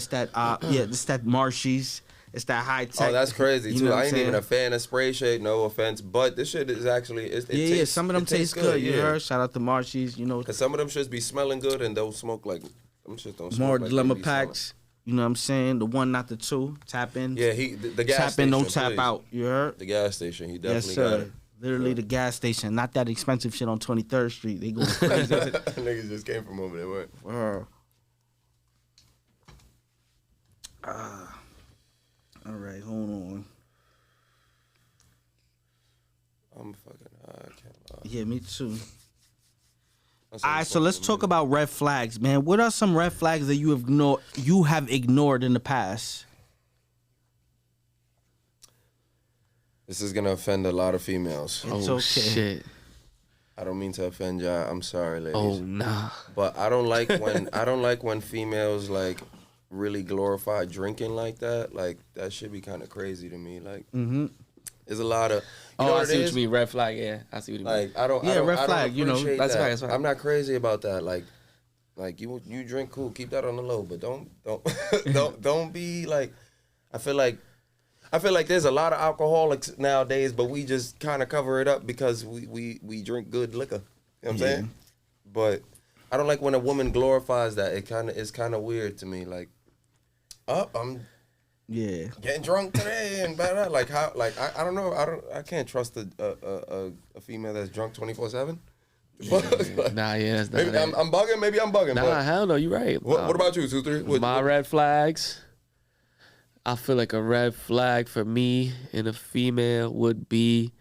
Marshies. It's that high tech. Oh, that's crazy too. know I what ain't I'm even saying? a fan of spray shade. No offense, but this shit is actually. Yeah, some of them taste good. You heard? Shout out to Marshies. Because some of them shits be smelling good and don't smoke like. Them shits don't smoke More like dilemma they be packs. You know what I'm saying? The one, not the two. Tap in. Yeah, the gas tap station. in, don't tap please. out. You heard? The gas station. He definitely Yes, got sir. it. Literally the gas station, not that expensive shit on 23rd Street. They go crazy. Niggas just came from over there. What? All right, hold on. I'm fucking high. I can't lie. Yeah, me too. That's All right, so let's talk about red flags, man. What are some red flags that you have ignored in the past? This is gonna offend a lot of females. It's Oh okay. shit. I don't mean to offend y'all. I'm sorry, ladies. Oh nah. But I don't like when females like really glorify drinking like that. Like that should be kind of crazy to me. Like there's a lot of you know I what see it what is? you mean. Red flag. Yeah, I see what you mean. Like I don't red I don't flag, appreciate That's that. right, that's right. I'm not crazy about that. Like you drink, cool, keep that on the low, but don't don't be like. I feel like there's a lot of alcoholics nowadays, but we just kind of cover it up because we drink good liquor. You know what I'm saying? But I don't like when a woman glorifies that. It's kind of weird to me. Like, I'm getting drunk today and blah, blah. Like how like I don't know. I can't trust a female that's drunk 24/7. Nah, yeah, that's not Maybe it. I'm bugging. Maybe I'm bugging. Nah, but hell no, you're right. what about you, 2-3? My red flags. I feel like a red flag for me in a female would be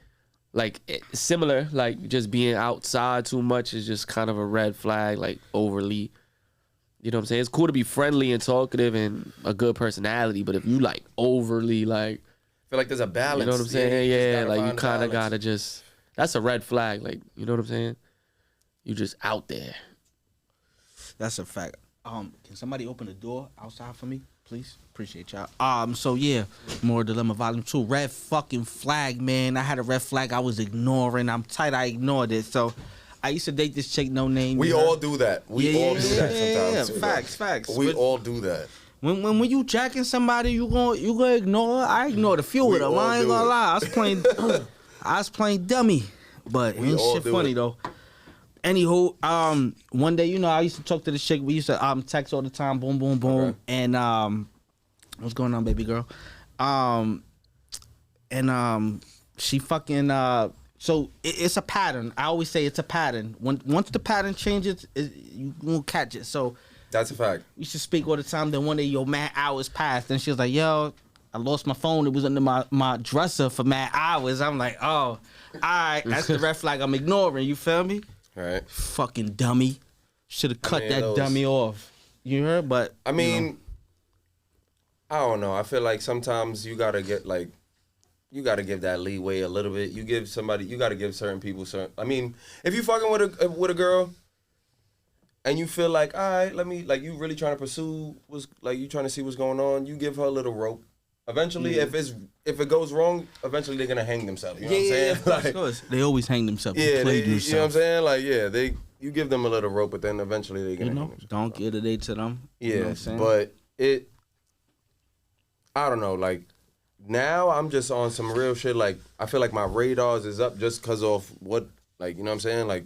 like similar, like just being outside too much is just kind of a red flag, like overly. You know what I'm saying? It's cool to be friendly and talkative and a good personality, but if you like overly like, I feel like there's a balance. you know what I'm saying? Yeah, like you find kind of balance. gotta just. That's a red flag. Like, you know what I'm saying? You just out there. That's a fact. Can somebody open the door outside for me, please? Appreciate y'all. So yeah, More Dilemma Volume 2. Red fucking flag, man. I had a red flag I was ignoring. I'm tight, I ignored it. So I used to date this chick, no name. We you all heard? do that. We all do that sometimes. Yeah, too, facts. though. We But all do that. when you jacking somebody, you gonna ignore. I ignored a few We of them. all I ain't do gonna it. lie. I was playing dummy, but We ain't all shit do funny it. though. Anywho, one day, I used to talk to the chick. We used to text all the time, boom, boom, boom, Okay. and what's going on, baby girl? She fucking so it's a pattern. I always say it's a pattern. Once the pattern changes, you won't catch it. So That's a fact. we used to speak all the time. Then one day, mad hours passed, and she was like, "Yo, I lost my phone. It was under my dresser for mad hours." I'm like, "Oh, all right, that's the red flag I'm ignoring." You feel me? All right. Fucking dummy. Should have cut mean, that those- dummy off. You heard? But I mean, I don't know. I feel like sometimes you gotta give that leeway a little bit. You gotta give certain people certain. I mean, if you fucking with a girl, and you feel like, all right, let me like you really trying to pursue you trying to see what's going on. You give her a little rope. Eventually, if it goes wrong, eventually they're gonna hang themselves. You know what I'm saying? Of course. They always hang themselves. Yeah, Play you know what I'm themselves. saying? Like, yeah, you give them a little rope, but then eventually they're gonna hang themselves. Don't give it to them. Yeah, You know what I'm saying? but I don't know. Like now, I'm just on some real shit. Like I feel like my radars is up just because of what, like, you know what I'm saying? Like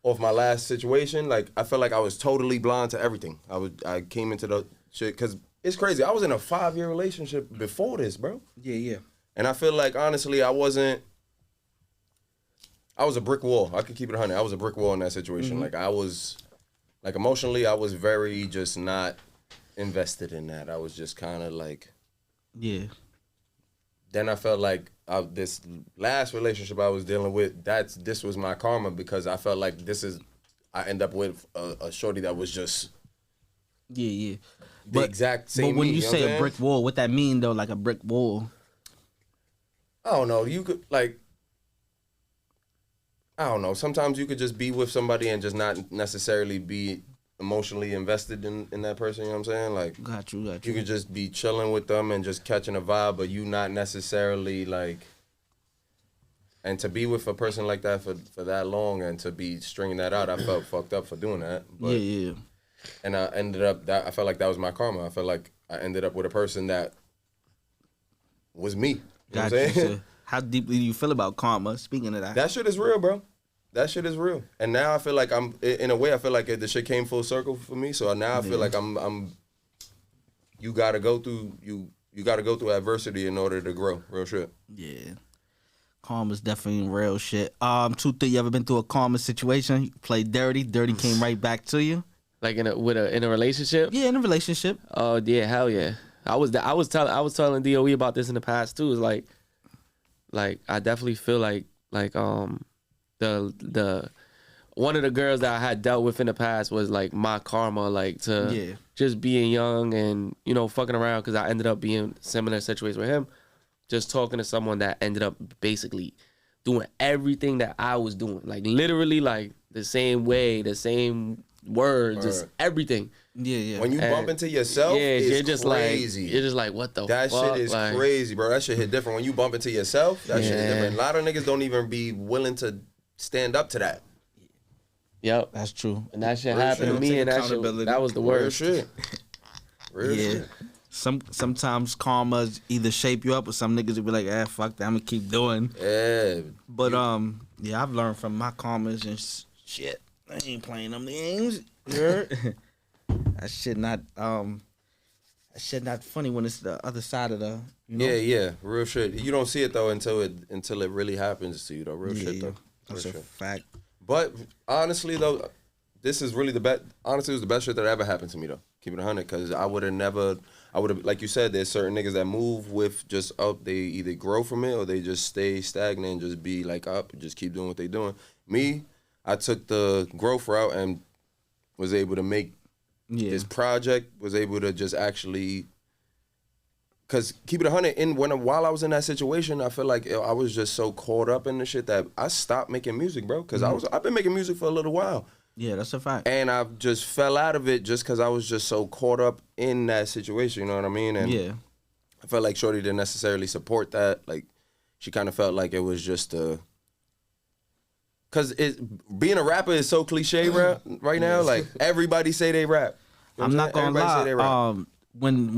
off my last situation, like I felt like I was totally blind to everything. I came into the shit because it's crazy. I was in a 5-year relationship before this, bro. Yeah. And I feel like honestly, I was a brick wall. I could keep it 100. I was a brick wall in that situation. Mm-hmm. Like I was, like emotionally, I was very just not invested in that. I was just kind of like. Yeah. Then I felt like this last relationship I was dealing with, this was my karma because I felt like I end up with a shorty that was just Yeah. the exact same. But when me, you know say what I'm a saying? brick wall, what that mean though? Like a brick wall? I don't know. You could like, I don't know. Sometimes you could just be with somebody and just not necessarily be emotionally invested in that person. You know what I'm saying? Like, Got you. you could just be chilling with them and just catching a vibe, but you not necessarily like. And to be with a person like that for that long and to be stringing that out, I felt fucked up for doing that. But, Yeah. And I ended up I felt like that was my karma. I felt like I ended up with a person that was me. You know what I'm Got you. saying? So how deeply do you feel about karma? Speaking of that. That shit is real, bro. That shit is real. And now I feel like in a way, I feel like the shit came full circle for me. So now I feel like you gotta go through, you gotta go through adversity in order to grow. Real shit. Yeah. Karma's definitely real shit. 2-3, you ever been through a karma situation? You played dirty. Dirty came right back to you. Like in a relationship. Yeah, in a relationship. Oh yeah, hell yeah. I was telling DOE about this in the past too. It's like I definitely feel like the one of the girls that I had dealt with in the past was like my karma, like to just being young and fucking around because I ended up being similar situation with him, just talking to someone that ended up basically doing everything that I was doing, like literally like the same way, the same words, just everything. Yeah. When you bump into yourself, it's you're just crazy. Like, you're just like, what the that fuck? shit is like, crazy, bro. That shit hit different. When you bump into yourself, that shit is different. A lot of niggas don't even be willing to stand up to that. Yep, that's true. And that shit Real happened shit. to me, Take and that was the worst. Real shit. Real shit. Sometimes karma's either shape you up or some niggas will be like, fuck that, I'm gonna keep doing. Yeah. But I've learned from my karmas and shit. I ain't playing them games. You heard? That shit not funny when it's the other side of the Yeah, real shit. You don't see it though until it really happens to you though. Real shit though. That's a fact. But honestly though, this is really the best. Honestly, it was the best shit that ever happened to me though. Keep it 100, because I would have, like you said, there's certain niggas that move with just up. They either grow from it or they just stay stagnant and just be like up, and just keep doing what they doing. Me, I took the growth route and was able to make this project. Was able to just actually, because keep it 100. While I was in that situation, I feel like I was just so caught up in the shit that I stopped making music, bro. Because I've been making music for a little while. Yeah, that's a fact. And I just fell out of it just because I was just so caught up in that situation, you know what I mean? And I felt like Shorty didn't necessarily support that. Like, she kind of felt like it was just because being a rapper is so cliche right now. Like, everybody say they rap. You know I'm not gonna everybody say they lie. rap. When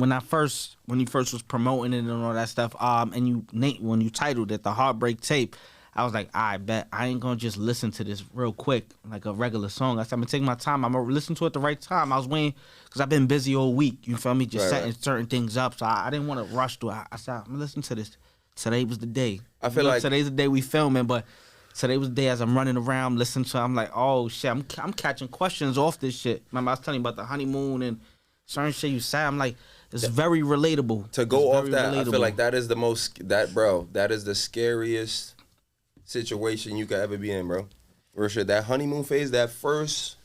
you first was promoting it and all that stuff, and when you titled it The Heartbreak Tape, I was like, I bet I ain't gonna just listen to this real quick like a regular song. I said, I'm gonna take my time. I'm gonna listen to it at the right time. I was waiting because I've been busy all week. You feel me? Just setting certain things up. So I didn't want to rush through it. I said, I'm gonna listen to this. Today was the day. I feel like today's the day we filming, but today was the day as I'm running around listening to it, I'm like, oh shit, I'm catching questions off this shit. Remember I was telling you about the honeymoon and certain shit you said. I'm like, it's very relatable. To go off that, I feel like that is that is the scariest situation you could ever be in, bro. Real shit. That honeymoon phase, that first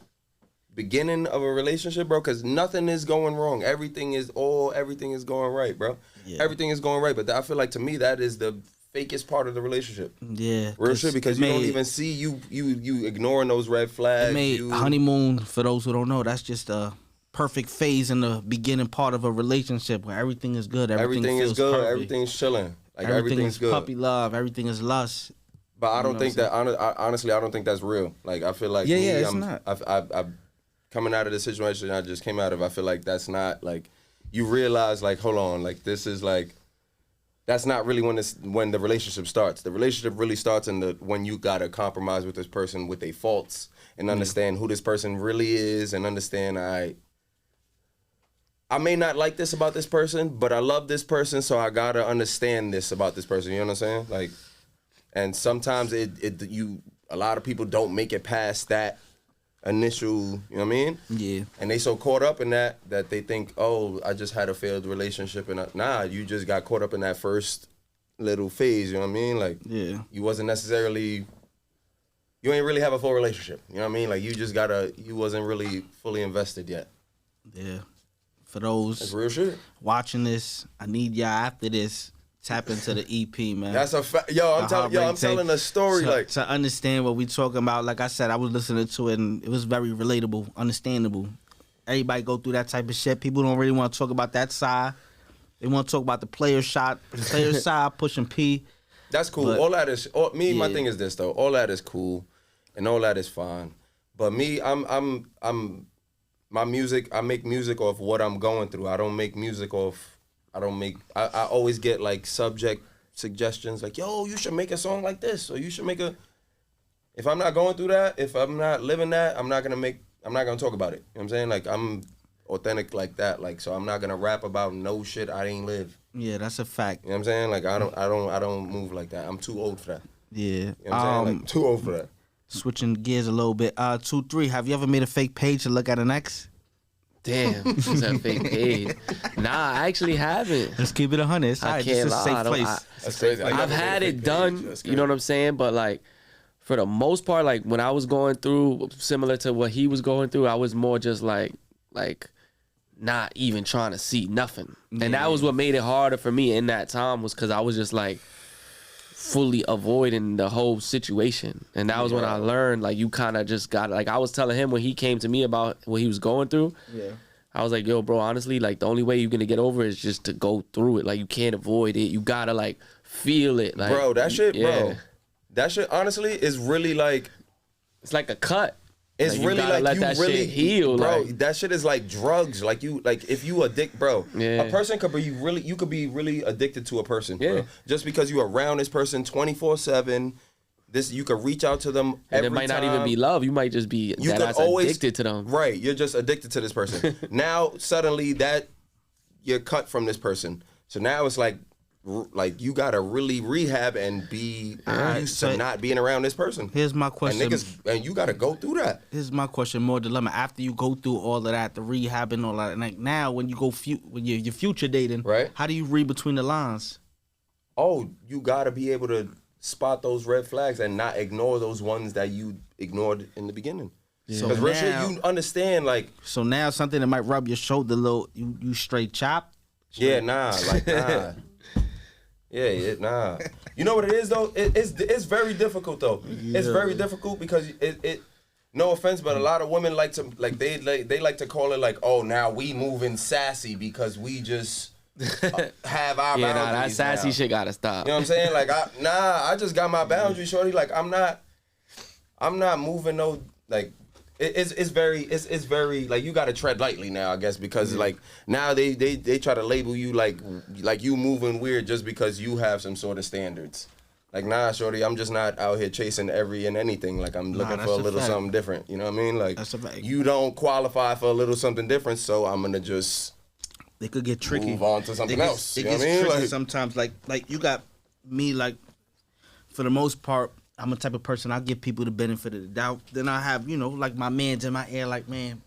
beginning of a relationship, bro, because nothing is going wrong. Everything is going right, bro. Yeah. Everything is going right. But I feel like to me that is the fakest part of the relationship. Yeah. Real shit, because you don't even see you ignoring those red flags. Honeymoon, for those who don't know, that's just perfect phase in the beginning part of a relationship where everything is good, Everything feels is good. perfect. Everything's chilling. Like everything everything's is good. puppy love, everything is lust. But I You don't know think what I'm that. Honestly, I don't think that's real. Like I feel like Yeah, me, yeah, it's I'm, not. I've coming out of the situation I just came out of. I feel like that's not like you realize like hold on, like this is like that's not really when the relationship starts. The relationship really starts when you gotta compromise with this person with their faults and understand who this person really is and understand I may not like this about this person, but I love this person, so I gotta understand this about this person. You know what I'm saying? Like, and sometimes a lot of people don't make it past that initial. You know what I mean? Yeah. And they so caught up in that they think, oh, I just had a failed relationship, and nah, you just got caught up in that first little phase. You know what I mean? Like, Yeah. you wasn't necessarily. You ain't really have a full relationship. You know what I mean? Like you wasn't really fully invested yet. Yeah. For That's those real shit. watching this, I need y'all after this. Tap into the EP, man. That's a fact. Yo, I'm telling a story to understand what we talking about. Like I said, I was listening to it and it was very relatable, understandable. Everybody go through that type of shit. People don't really want to talk about that side. They want to talk about the player side, pushing P. That's cool. But, All that is my yeah. thing is this though. All that is cool, and all that is fine. But me, I'm my music. I make music off what I'm going through. I don't make music off. I always get like subject suggestions like, yo, you should make a song like this, or you should make a. If I'm not going through that, if I'm not living that, I'm not gonna talk about it. You know what I'm saying? Like I'm authentic like that. Like so I'm not gonna rap about no shit I ain't live. Yeah, that's a fact. You know what I'm saying? Like I don't move like that. I'm too old for that. Yeah. You know what I'm saying? Like too old for that. Switching gears a little bit. 2-3. Have you ever made a fake page to look at an ex? Damn, this is a fake page. Nah, I actually haven't. Let's keep it 100. It's I alright. can't This is a lie. safe I don't- place. That's crazy. I I've never made had a it fake page. done, That's you know what I'm saying? But like, for the most part, like when I was going through, similar to what he was going through, I was more just like not even trying to see nothing. And that was what made it harder for me in that time, was because I was just like fully avoiding the whole situation. And that was when I learned, like, you kind of just got, like I was telling him when he came to me about what he was going through. Yeah. I was like, yo, bro, honestly, like the only way you're gonna get over it is just to go through it. Like you can't avoid it. You gotta like feel it. Like, bro, that shit, yeah. bro. That shit, honestly, is really like. It's like a cut. It's Like, you really gotta like let you that really shit heal, bro. like- That shit is like drugs. Like if you addict, bro. Yeah. A person could be really. You could be really addicted to a person. Yeah. Bro. Just because you're around this person 24/7. This you could reach out to them. And it might not even be love. You might just be You could that's always addicted to them. Right. You're just addicted to this person. Now suddenly that you're cut from this person. So now it's like you gotta really rehab and be used to not being around this person. Here's my question. And you gotta go through that. Here's my question, more dilemma. After you go through all of that, the rehab and all that, like now when you go when you're future dating, Right. How do you read between the lines? Oh, you gotta be able to spot those red flags and not ignore those ones that you ignored in the beginning. So Because real now- shit, you understand, like, So now something that might rub your shoulder a little, you straight chop. yeah, nah. Yeah, nah. You know what it is though? It's very difficult though. It's very difficult because it. No offense, but a lot of women like to they like to call it like, oh, now we moving sassy because we just have our Yeah, nah, that boundaries sassy now. shit gotta stop. You know what I'm saying? Like, I just got my boundaries, shorty. Like, I'm not moving no, like, it's very, like, you got to tread lightly now, I guess, because, like, now they try to label you like you moving weird just because you have some sort of standards. Like, nah, shorty, I'm just not out here chasing every and anything. Like, I'm looking that's for a a little fact. something different. You know what I mean? Like, That's a fact. you don't qualify for a little something different, so I'm going to just They could get tricky. move on to something else. It You know gets what I mean? tricky Like, sometimes. Like you got me. Like for the most part, I'm a type of person. I give people the benefit of the doubt. Then I have like my man's in my ear. Like, man,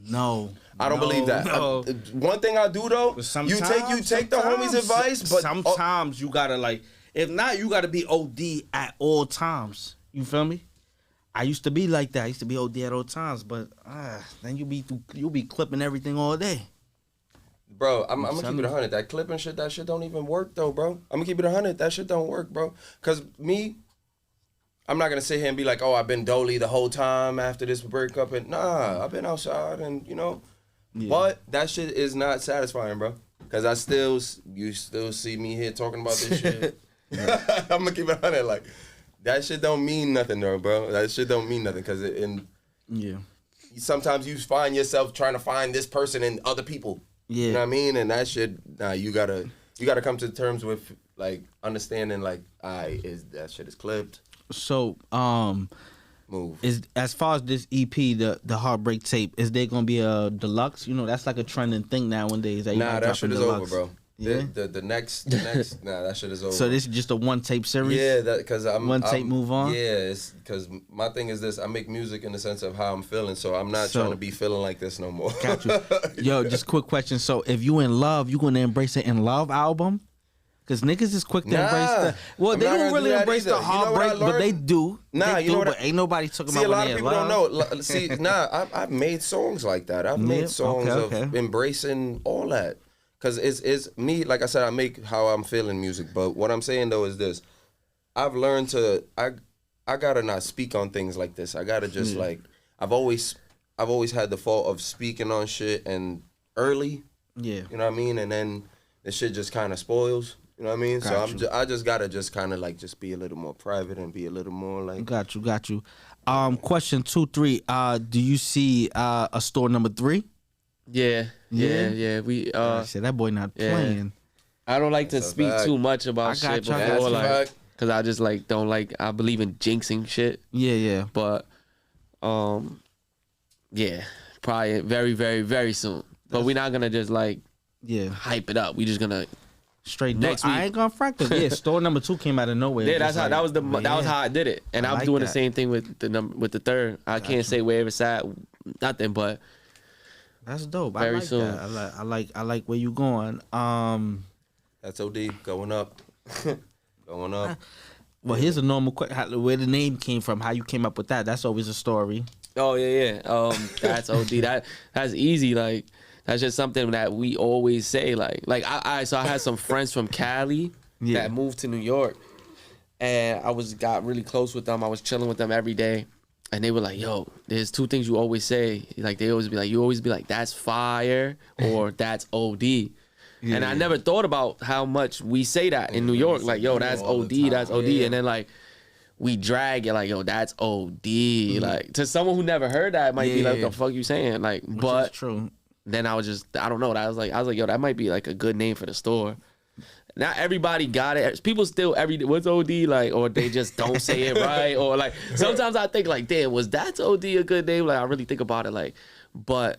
no, I don't believe that. No. One thing I do though, But you take the homie's advice, but sometimes you gotta like. If not, you gotta be OD at all times. You feel me? I used to be like that. I used to be OD at all times, but then you be clipping everything all day. bro, I'm gonna keep it 100. That clipping shit, that shit don't even work though, bro. I'm gonna keep it 100. That shit don't work, bro. Cause me, I'm not gonna sit here and be like, oh, I've been dolly the whole time after this breakup, and nah, I've been outside, and you know, but that shit is not satisfying, bro. Cause you still see me here talking about this shit. I'm gonna keep it on it, like that shit don't mean nothing, though, bro. That shit don't mean nothing, cause sometimes you find yourself trying to find this person in other people. Yeah, you know what I mean, and that shit, nah, you gotta come to terms with like understanding, like, that shit is clipped. So, move. Is as far as this EP, the Heartbreak tape, is there gonna be a deluxe? You know, that's like a trending thing nowadays. Nah, that shit is deluxe. over, bro. Yeah? The next, nah, that shit is over. So this is just a one tape series. Yeah, because I'm tape move on. Yeah, it's because my thing is this: I make music in the sense of how I'm feeling, so I'm not trying to be feeling like this no more. Got you. Yo, just quick question: so if you in love, you gonna embrace it in love album? Because niggas is quick to embrace the. Well, they don't really embrace the heartbreak, but they do. Nah, they you know what? But ain't nobody talking See, about. a lot of people don't know. See, I've made songs like that. I've made songs of embracing all that. Because it's me, like I said, I make how I'm feeling music. But what I'm saying though is this: I've learned to I gotta not speak on things like this. I gotta just like I've always had the fault of speaking on shit and early. Yeah, you know what I mean. And then the shit just kind of spoils. You know what I mean? I just gotta just kind of like just be a little more private and be a little more like. Got you. Question 2, 3. Do you see a store number 3? Yeah. We shit, that boy not playing. I don't like to speak too much about shit before, like, cause I just like don't like. I believe in jinxing shit. Yeah. But, yeah, probably very, very, very soon. But we're not gonna just like, hype it up. We just gonna straight next week. I ain't gonna front it. Yeah, store number 2 came out of nowhere. Yeah, that's how that was how I did it, and I'm doing the same thing with the third. I can't say where it's at, nothing, but. That's dope. Very I like soon. That. I like where you going. That's OD going up. Going up. Well, here's a normal question: where the name came from? How you came up with that? That's always a story. Oh yeah. That's OD. That's easy. Like that's just something that we always say. Like I had some friends from Cali that moved to New York, and I got really close with them. I was chilling with them every day. And they were like, yo, there's 2 things you always say. Like, you always be like, that's fire or that's OD. And I never thought about how much we say that in New York. Like, yo, that's OD, that's OD. And then, like, we drag it like, yo, that's OD. Like, to someone who never heard that, it might be like, what the fuck you saying? Like, which but true. Then I was just, I don't know. I was like, yo, that might be like a good name for the store. Not everybody got it. People still what's OD like, or they just don't say it right, or like sometimes I think like, damn, was that OD a good name? Like I really think about it, like, but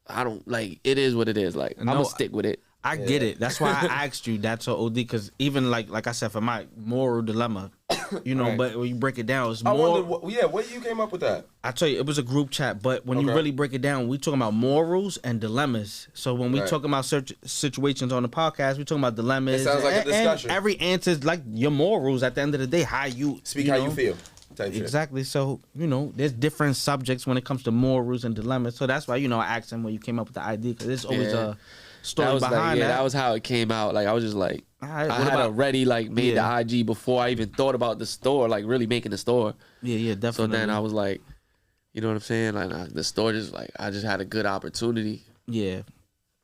I don't like. It is what it is. Like I'm gonna stick with it. I get it. That's why I asked you that's so OD, because even like I said, for my moral dilemma, you know, but when you break it down, it's more. What you came up with that? I tell you, it was a group chat, but when you really break it down, we talking about morals and dilemmas. So when we talking about situations on the podcast, we talking about dilemmas. It sounds like a discussion. And every answer is like your morals at the end of the day, how you speak, how you feel. Exactly. So, you know, there's different subjects when it comes to morals and dilemmas. So that's why, you know, I asked him where you came up with the idea, because there's always a story behind that. That was how it came out. Like I was just like, I had already like made the IG before I even thought about the store, like really making the store. Yeah, definitely. So then I was like, you know what I'm saying? Like the store just like, I just had a good opportunity. Yeah,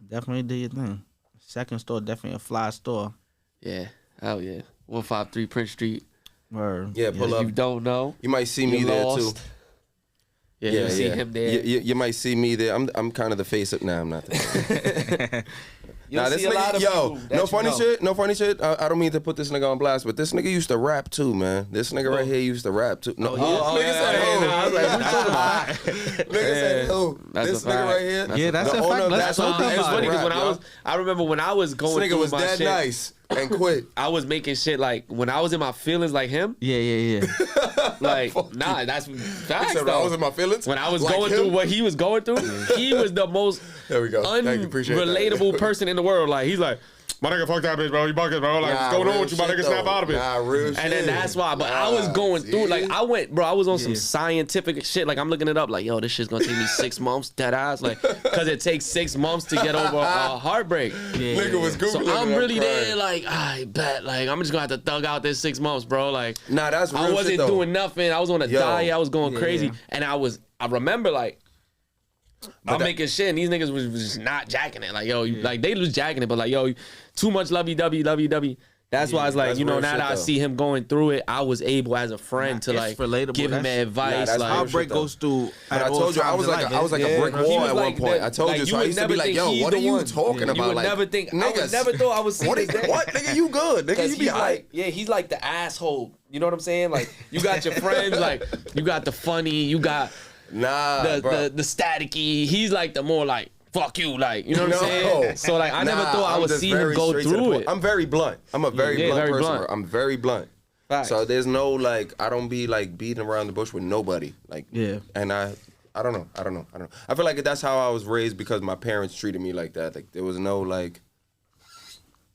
definitely did your thing. Second store, definitely a fly store. Yeah, hell yeah. 153 Prince Street. Word. Yeah, pull up. You don't know. You might see me there too. Yeah, you see him there. You might see me there. I'm kind of the face of. Nah, I'm not. Nah, this nigga, no funny shit. No funny shit. I don't mean to put this nigga on blast, but this nigga used to rap too, man. This nigga right here used to rap too. No, nigga said who? This nigga right here. Yeah, that's a fact. That's funny because I remember when I was going through my shit. This nigga was dead nice and quit. I was making shit like when I was in my feelings like him. Yeah. Like nah, that's facts though. I was in my feelings. When I was going through what he was going through, he was the most there we go. unrelatable person in the world. Like he's like, My nigga, fuck that bitch, bro. You bugging, bro. Like, what's going on with you? My nigga, snap out of it. Nah, real shit. And then that's why. But I was going through, like, I was on some scientific shit. Like, I'm looking it up, like, yo, this shit's gonna take me 6 months, dead ass. Like, because it takes 6 months to get over a heartbreak. Nigga was Googling. So I'm really there, like, I bet. Like, I'm just gonna have to thug out this 6 months, bro. Like, nah, that's real I wasn't shit, though. doing nothing. I was on a diet. I was going crazy. And I remember, like, I'm making shit, and these niggas was just not jacking it. Like, yo, like, they was jacking it, but like, yo, too much lovey-dovey. That's why it's like, you know, now that I see him going through it, I was able as a friend to like give him advice. That's like, heartbreak goes through. But I told you, I was like a brick wall at one point. I told you, so I used to be like, yo, what are you talking about? You would like, never think. niggas, I would never thought I would see what, this day. what, nigga, you good? Nigga, you be like, yeah, he's like the asshole. You know what I'm saying? Like, you got your friends, like, you got the funny, you got the staticky. He's like the more like, fuck you, like, you know what I'm saying? So like, I never thought I would see him go through it. I'm very blunt. I'm a very blunt person. Blunt. I'm very blunt. Facts. So there's no like, I don't be like beating around the bush with nobody. Like, and I don't know. I feel like that's how I was raised because my parents treated me like that. Like there was no like.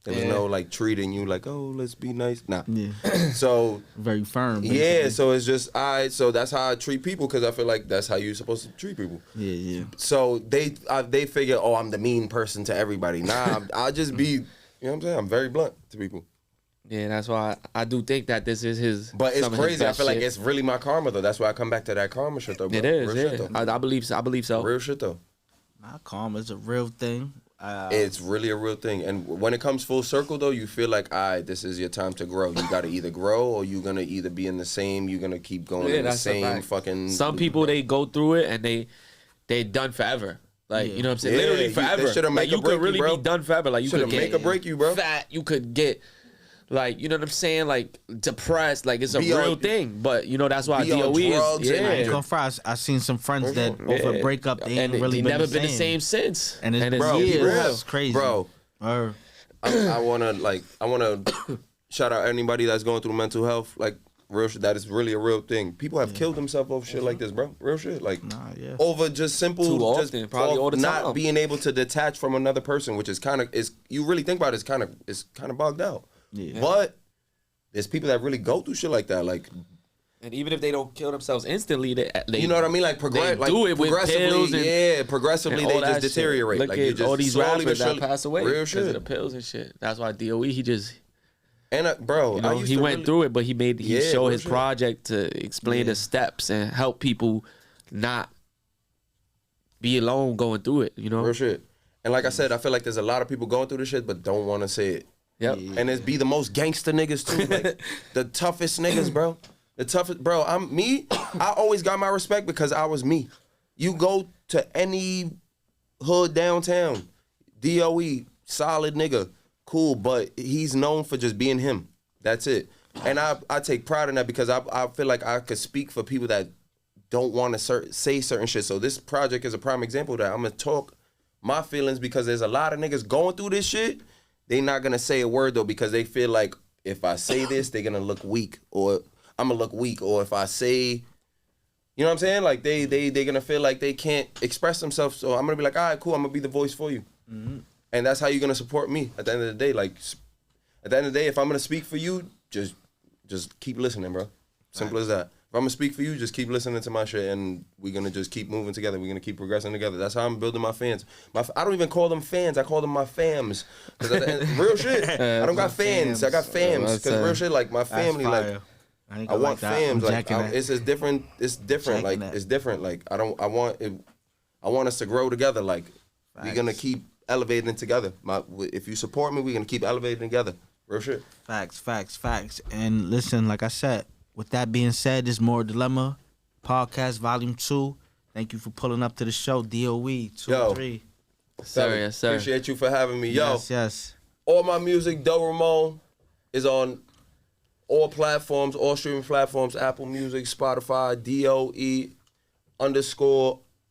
There was no like treating you like, oh, let's be nice. Nah. Yeah. So very firm. Basically. Yeah. So it's just so that's how I treat people because I feel like that's how you're supposed to treat people. Yeah. So they figure, oh, I'm the mean person to everybody. Nah, I'll just be, you know what I'm saying? I'm very blunt to people. Yeah, that's why I do think that this is his. But it's crazy. I feel like it's really my karma though. That's why I come back to that karma shit though. Bro. It is. Real yeah. shit, though. I believe so. Real shit though. Nah, karma's a real thing. It's really a real thing, and when it comes full circle, though, you feel like, this is your time to grow. You got to either grow, or you're gonna either be in the same. You're gonna keep going in the same fucking. Some people they go through it and they done forever. Like you know what I'm saying, literally forever. Like you could really be done forever. Like you could make or break you, bro. Fat. You could get. Like, you know what I'm saying? Like, depressed. Like, it's a real thing. But, you know, that's why DOE is. I ain't gonna fry. I seen some friends that over a breakup, they ain't really never been the same since. And it's years. Crazy. Bro, I wanna shout out anybody that's going through mental health. Like, real shit. That is really a real thing. People have killed themselves over shit like this, bro. Real shit. Like, over just simple. Too often, probably all the time. Not being able to detach from another person, which is kind of, you really think about it, it's kind of bogged out. Yeah. But there's people that really go through shit like that, like, and even if they don't kill themselves instantly, they you know what I mean, like do it progressively, progressively they just deteriorate. Look like at all these rappers that pass away real because of the pills and shit. That's why DOE he bro, you know, he went through it, but he showed his project to explain the steps and help people not be alone going through it. You know, real shit. And like I said, I feel like there's a lot of people going through this shit, but don't want to say it. Yep. And it's be the most gangster niggas too, like the toughest niggas, bro. The toughest, bro. I'm me. I always got my respect because I was me. You go to any hood downtown, DOE, solid nigga, cool, but he's known for just being him. That's it. And I take pride in that because I feel like I could speak for people that don't want to say certain shit. So this project is a prime example of that. I'm gonna talk my feelings because there's a lot of niggas going through this shit. They not gonna say a word though because they feel like if I say this, they're gonna look weak, or I'm gonna look weak, or if I say, you know what I'm saying? Like they gonna feel like they can't express themselves. So I'm gonna be like, all right, cool, I'm gonna be the voice for you, and that's how you're gonna support me at the end of the day. Like at the end of the day, if I'm gonna speak for you, just keep listening, bro. Simple as that. If I'm gonna speak for you, just keep listening to my shit, and we're gonna just keep moving together. We're gonna keep progressing together. That's how I'm building my fans. I don't even call them fans. I call them my fams. Real shit. I don't got fans. I got fams. Because real shit, like my family, like I want fams. Like it's different. It's different. Like it's different. Like I want us to grow together. Like we're gonna keep elevating together. If you support me, we're gonna keep elevating together. Real shit. Facts. And listen, like I said. With that being said, this More Dilemma Podcast Volume 2. Thank you for pulling up to the show, DOE 2-3. Yes, sir. Appreciate you for having me. Yo, yes. All my music, Doe Ramon, is on all platforms, all streaming platforms, Apple Music, Spotify,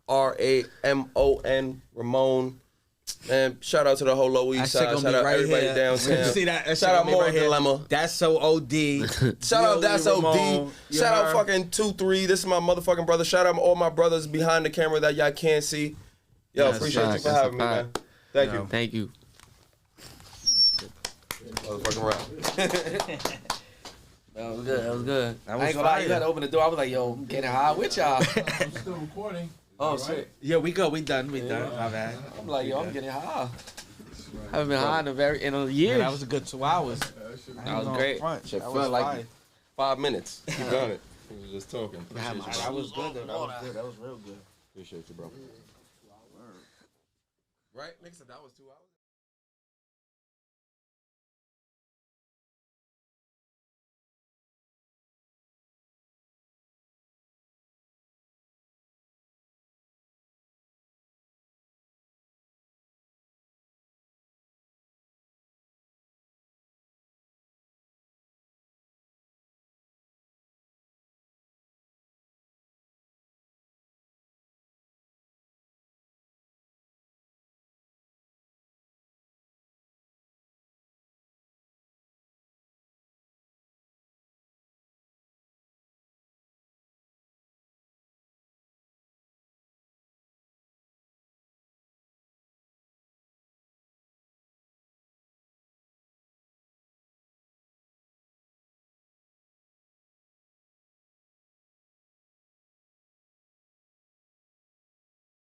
DOE_RAMON, Ramon. And shout out to the whole Lower East Side. Shout out everybody downtown. See that? Shout out More Dilemma. That's so OD. Shout out That's OD. Shout out fucking 2-3. This is my motherfucking brother. Shout out all my brothers behind the camera that y'all can't see. Yo, appreciate you for having me, man. Thank you. Thank you. Motherfucking round. That was good. That was good. That was I ain't gonna lie. You fire. had to open the door. I was like, yo, I'm getting high with y'all. I'm still recording. Oh, shit. Yeah, we good. We done. We done. My bad. I'm like, yo, I'm getting high. I haven't been high in a year. Yeah, that was a good 2 hours. That was great. Shit That felt was like fire. 5 minutes. Keep on it. We was just talking. Appreciate you, That bro. was good. Though. That was good. That was real good. Appreciate you, bro. Right? Nigga said that was 2 hours.